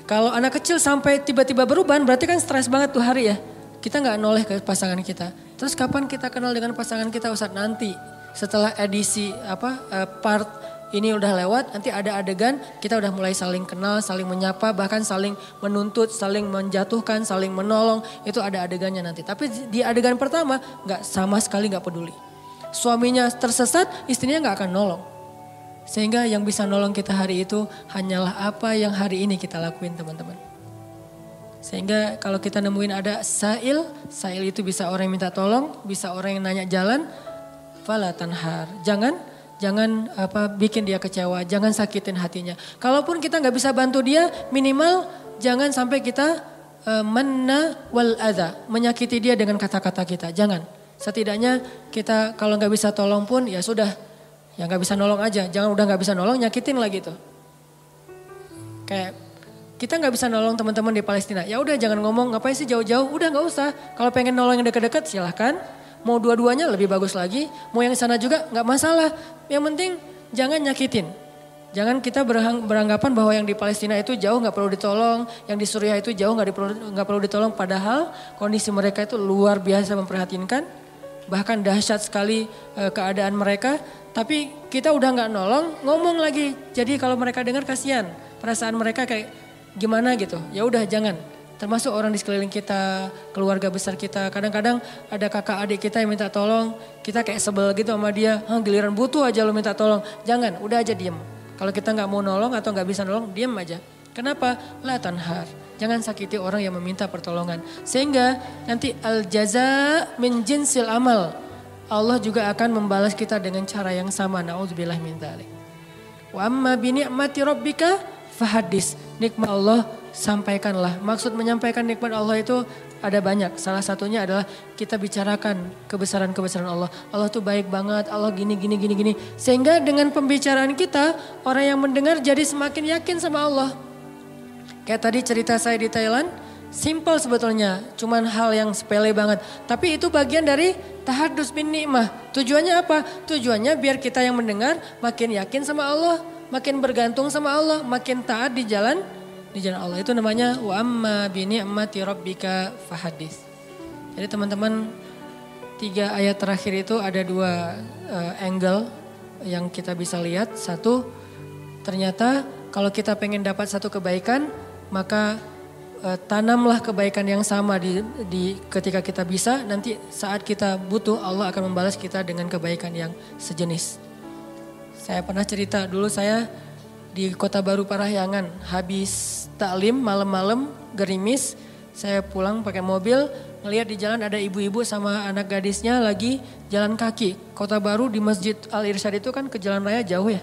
Kalau anak kecil sampai tiba-tiba beruban berarti kan stres banget tuh hari ya. Kita gak noleh ke pasangan kita. Terus kapan kita kenal dengan pasangan kita Ustaz? Nanti setelah edisi part ini udah lewat, nanti ada adegan kita udah mulai saling kenal, saling menyapa, bahkan saling menuntut, saling menjatuhkan, saling menolong. Itu ada adegannya nanti. Tapi di adegan pertama sama sekali gak peduli. Suaminya tersesat, istrinya gak akan nolong. Sehingga yang bisa nolong kita hari itu hanyalah apa yang hari ini kita lakuin teman-teman. Sehingga kalau kita nemuin ada sa'il itu bisa orang yang minta tolong, bisa orang yang nanya jalan, fala tanhar. Jangan bikin dia kecewa, jangan sakitin hatinya. Kalaupun kita nggak bisa bantu dia, minimal jangan sampai kita manna wal adha, menyakiti dia dengan kata-kata kita. Jangan. Setidaknya kita kalau nggak bisa tolong pun ya sudah, ya nggak bisa nolong aja. Jangan udah nggak bisa nolong, nyakitin lah gitu. Kayak kita nggak bisa nolong teman-teman di Palestina. Ya udah jangan ngomong ngapain sih jauh-jauh. Udah nggak usah. Kalau pengen nolong yang dekat-dekat silahkan. Mau dua-duanya lebih bagus lagi, mau yang sana juga gak masalah. Yang penting jangan nyakitin. Jangan kita beranggapan bahwa yang di Palestina itu jauh gak perlu ditolong, yang di Suriah itu jauh gak perlu ditolong. Padahal kondisi mereka itu luar biasa memprihatinkan, bahkan dahsyat sekali keadaan mereka. Tapi kita udah gak nolong, ngomong lagi. Jadi kalau mereka dengar kasihan, perasaan mereka kayak gimana gitu. Ya udah jangan. Termasuk orang di sekeliling kita, keluarga besar kita. Kadang-kadang ada kakak adik kita yang minta tolong. Kita kayak sebel gitu sama dia. Giliran butuh aja lo minta tolong. Jangan, udah aja diem. Kalau kita gak mau nolong atau gak bisa nolong, diem aja. Kenapa? La tanhar. Jangan sakiti orang yang meminta pertolongan. Sehingga nanti al-jaza min jinsil amal. Allah juga akan membalas kita dengan cara yang sama. Na'udzubillah min dzalik. Wa amma bi ni'mati rabbika fahadis. Nikmat Allah sampaikanlah. Maksud menyampaikan nikmat Allah itu ada banyak. Salah satunya adalah kita bicarakan kebesaran-kebesaran Allah. Allah tuh baik banget, Allah gini. Sehingga dengan pembicaraan kita, orang yang mendengar jadi semakin yakin sama Allah. Kayak tadi cerita saya di Thailand, simple sebetulnya. Cuman hal yang sepele banget. Tapi itu bagian dari tahadus bin ni'mah. Tujuannya apa? Tujuannya biar kita yang mendengar makin yakin sama Allah. Makin bergantung sama Allah, makin taat di jalan Allah. Itu namanya wa amma bi ni'mati rabbika fahadits. Jadi teman-teman 3 ayat terakhir itu ada 2 angle yang kita bisa lihat. Satu, ternyata kalau kita pengen dapat satu kebaikan, maka tanamlah kebaikan yang sama di ketika kita bisa. Nanti saat kita butuh, Allah akan membalas kita dengan kebaikan yang sejenis. Saya pernah cerita dulu saya di Kota Baru Parahyangan, habis taklim malam-malam gerimis, saya pulang pakai mobil, ngelihat di jalan ada ibu-ibu sama anak gadisnya lagi jalan kaki. Kota Baru di Masjid Al-Irsyad itu kan ke jalan raya jauh ya.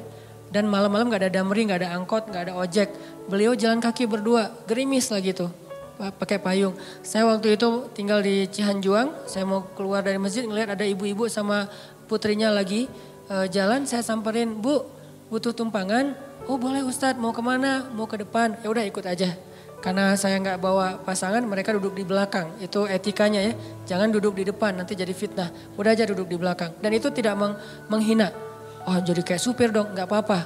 Dan malam-malam gak ada damri, gak ada angkot, gak ada ojek. Beliau jalan kaki berdua, gerimis lah gitu, pakai payung. Saya waktu itu tinggal di Cihanjuang, saya mau keluar dari masjid ngelihat ada ibu-ibu sama putrinya lagi jalan, saya samperin, Bu, butuh tumpangan, oh boleh Ustadz mau kemana, mau ke depan, ya udah ikut aja. Karena saya nggak bawa pasangan, mereka duduk di belakang. Itu etikanya ya, jangan duduk di depan, nanti jadi fitnah. Udah aja duduk di belakang. Dan itu tidak menghina. Oh jadi kayak supir dong, nggak apa-apa.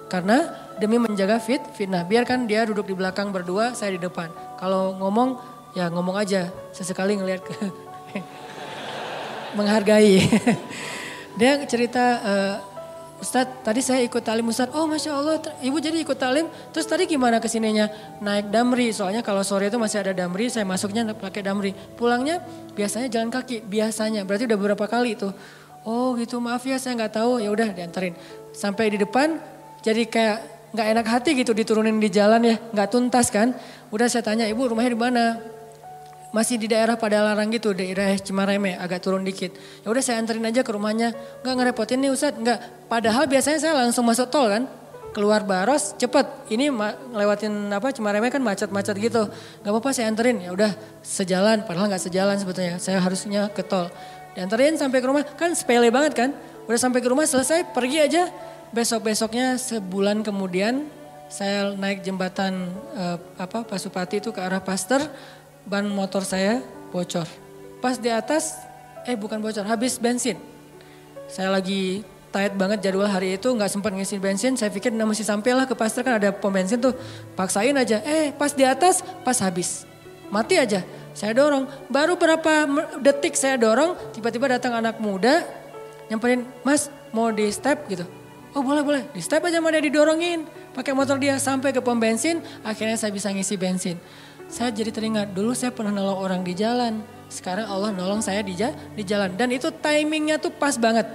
Karena demi menjaga fitnah, biarkan dia duduk di belakang berdua, saya di depan. Kalau ngomong, ya ngomong aja, sesekali ngelihat ke menghargai. Dia cerita, Ustadz tadi saya ikut talim Ustadz, oh Masya Allah ibu jadi ikut talim, terus tadi gimana kesininya? Naik damri, soalnya kalau sore itu masih ada damri, saya masuknya pakai damri. Pulangnya biasanya jalan kaki, biasanya, berarti udah beberapa kali tuh. Oh gitu maaf ya saya nggak tahu, ya udah dianterin. Sampai di depan jadi kayak nggak enak hati gitu diturunin di jalan ya, nggak tuntas kan. Udah saya tanya ibu rumahnya di mana? Masih di daerah Padalarang gitu, daerah Cimareme, agak turun dikit. Ya udah saya anterin aja ke rumahnya. Enggak ngerepotin nih Ustadz, enggak. Padahal biasanya saya langsung masuk tol kan. Keluar Baros cepet. Ini ngelewatin Cimareme kan macet-macet gitu. Enggak apa-apa saya anterin. Ya udah sejalan, padahal enggak sejalan sebetulnya. Saya harusnya ke tol. Dianterin sampai ke rumah, kan sepele banget kan. Udah sampai ke rumah selesai, pergi aja. Besok-besoknya sebulan kemudian saya naik jembatan Pasupati itu ke arah Pasteur. Ban motor saya bocor. Pas di atas, bukan bocor, habis bensin. Saya lagi tight banget jadwal hari itu, gak sempat ngisi bensin. Saya pikir mesti sampai lah ke Pasteur kan ada pom bensin tuh. Paksain aja, pas di atas, pas habis. Mati aja, saya dorong. Baru berapa detik saya dorong, tiba-tiba datang anak muda. Nyamperin, Mas mau di step gitu. Oh boleh, di step aja mana didorongin. Pakai motor dia sampai ke pom bensin, akhirnya saya bisa ngisi bensin. Saya jadi teringat, dulu saya pernah nolong orang di jalan. Sekarang Allah nolong saya di jalan. Dan itu timingnya tuh pas banget.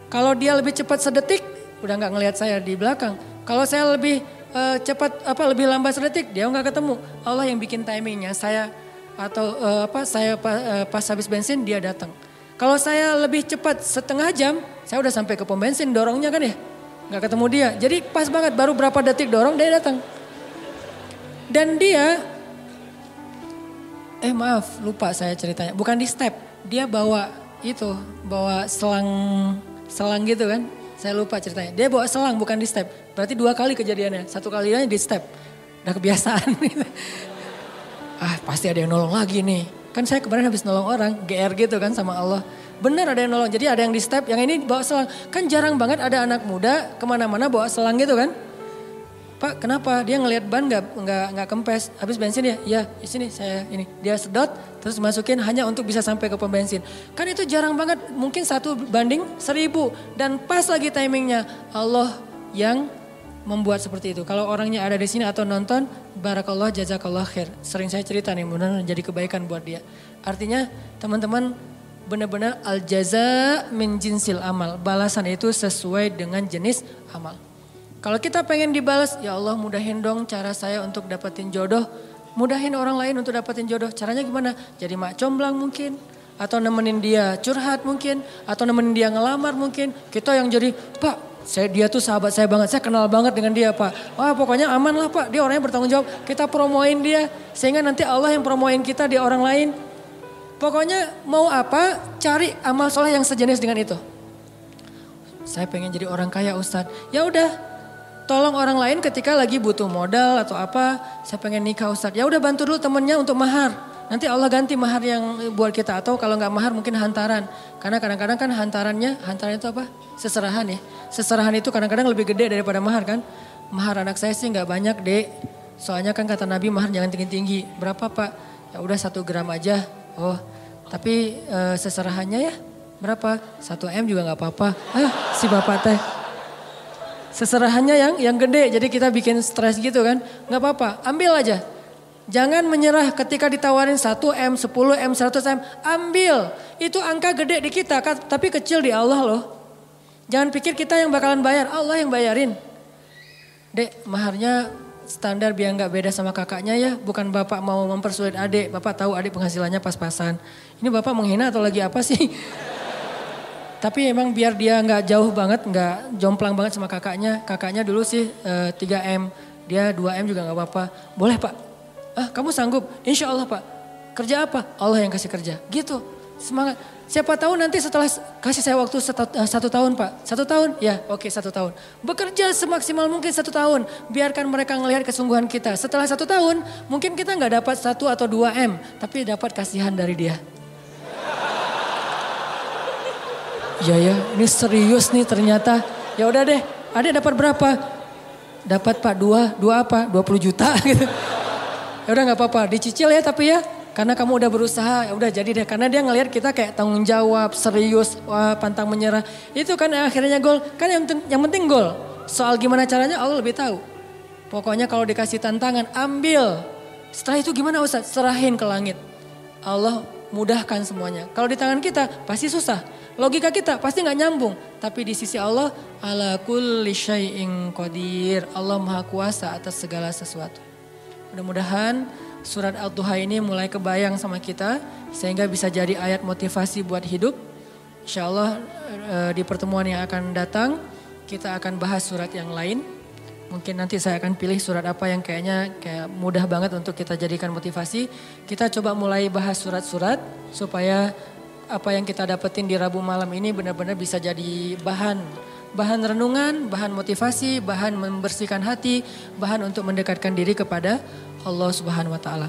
Kalau dia lebih cepat sedetik, udah gak ngelihat saya di belakang. Kalau saya lebih cepat, lebih lambat sedetik, dia gak ketemu. Allah yang bikin timingnya. Saya pas habis bensin, dia datang. Kalau saya lebih cepat setengah jam, saya udah sampai ke pom bensin, dorongnya kan ya. Gak ketemu dia. Jadi pas banget, baru berapa detik dorong, dia datang. Dan dia... maaf lupa saya ceritanya. Bukan di step, dia bawa selang gitu kan. Saya lupa ceritanya. Dia bawa selang bukan di step. Berarti 2 kali kejadiannya. 1 kalinya di step. Udah kebiasaan. Pasti ada yang nolong lagi nih. Kan saya kemarin habis nolong orang, GR gitu kan sama Allah. Benar ada yang nolong, jadi ada yang di step, yang ini bawa selang. Kan jarang banget ada anak muda kemana-mana bawa selang gitu kan. Pak kenapa? Dia ngelihat ban nggak kempes. Habis bensin ya? Iya, di sini saya ini. Dia sedot terus masukin hanya untuk bisa sampai ke pom bensin. Kan itu jarang banget, mungkin 1 banding 1000 dan pas lagi timingnya. Allah yang membuat seperti itu. Kalau orangnya ada di sini atau nonton, barakallah jazakallah khair. Sering saya cerita nih, benar-benar jadi kebaikan buat dia. Artinya teman-teman benar-benar al jaza min jinsil amal. Balasan itu sesuai dengan jenis amal. Kalau kita pengen dibalas, ya Allah mudahin dong cara saya untuk dapetin jodoh. Mudahin orang lain untuk dapetin jodoh. Caranya gimana? Jadi mak comblang mungkin. Atau nemenin dia curhat mungkin. Atau nemenin dia ngelamar mungkin. Kita yang jadi, Pak dia tuh sahabat saya banget. Saya kenal banget dengan dia Pak. Wah pokoknya aman lah Pak. Dia orangnya bertanggung jawab. Kita promoin dia. Sehingga nanti Allah yang promoin kita di orang lain. Pokoknya mau apa, cari amal soleh yang sejenis dengan itu. Saya pengen jadi orang kaya Ustadz. Ya udah. Tolong orang lain ketika lagi butuh modal atau apa, saya pengen nikah Ustadz. Ya udah bantu dulu temennya untuk mahar. Nanti Allah ganti mahar yang buat kita atau kalau nggak mahar mungkin hantaran. Karena kadang-kadang kan hantaran itu apa? Seserahan ya. Seserahan itu kadang-kadang lebih gede daripada mahar kan. Mahar anak saya sih nggak banyak dek. Soalnya kan kata Nabi mahar jangan tinggi-tinggi. Berapa Pak? Ya udah 1 gram aja. Oh, tapi seserahannya ya berapa? 1 M juga nggak apa-apa. Si bapak teh. Seserahannya yang gede, jadi kita bikin stres gitu kan. Gak apa-apa, ambil aja. Jangan menyerah ketika ditawarin 1 M, 10 M, 100 M. Ambil, itu angka gede di kita, tapi kecil di Allah loh. Jangan pikir kita yang bakalan bayar, Allah yang bayarin. Dek, maharnya standar biar gak beda sama kakaknya ya. Bukan bapak mau mempersulit adik, bapak tahu adik penghasilannya pas-pasan. Ini bapak menghina atau lagi apa sih? Tapi emang biar dia nggak jauh banget, nggak jomplang banget sama kakaknya. Kakaknya dulu sih 3 M, dia 2 M juga nggak apa-apa. Boleh Pak? Kamu sanggup? Insya Allah Pak. Kerja apa? Allah yang kasih kerja. Gitu. Semangat. Siapa tahu nanti setelah kasih saya waktu 1 tahun Pak. 1 tahun? Ya oke 1 tahun. Bekerja semaksimal mungkin 1 tahun. Biarkan mereka ngelihat kesungguhan kita. Setelah 1 tahun mungkin kita nggak dapat 1 atau 2 M. Tapi dapat kasihan dari dia. Ya ini serius nih ternyata. Ya udah deh, Adek dapat berapa? Dapat Pak 2 apa? 20 juta gitu. Ya udah nggak apa-apa, dicicil ya tapi ya. Karena kamu udah berusaha, ya udah jadi deh. Karena dia ngelihat kita kayak tanggung jawab, serius, wah, pantang menyerah. Itu kan akhirnya gol. Kan yang penting gol. Soal gimana caranya Allah lebih tahu. Pokoknya kalau dikasih tantangan, ambil. Setelah itu gimana Ustaz? Serahin ke langit. Allah mudahkan semuanya. Kalau di tangan kita pasti susah. Logika kita pasti nggak nyambung. Tapi di sisi Allah, ala kulli syai'in qadir. Allah maha kuasa atas segala sesuatu. Mudah-mudahan surat Al-Duha ini mulai kebayang sama kita sehingga bisa jadi ayat motivasi buat hidup. Insya Allah di pertemuan yang akan datang kita akan bahas surat yang lain. Mungkin nanti saya akan pilih surat apa yang kayaknya mudah banget untuk kita jadikan motivasi. Kita coba mulai bahas surat-surat supaya apa yang kita dapetin di Rabu malam ini benar-benar bisa jadi bahan renungan, bahan motivasi, bahan membersihkan hati, bahan untuk mendekatkan diri kepada Allah Subhanahu wa taala.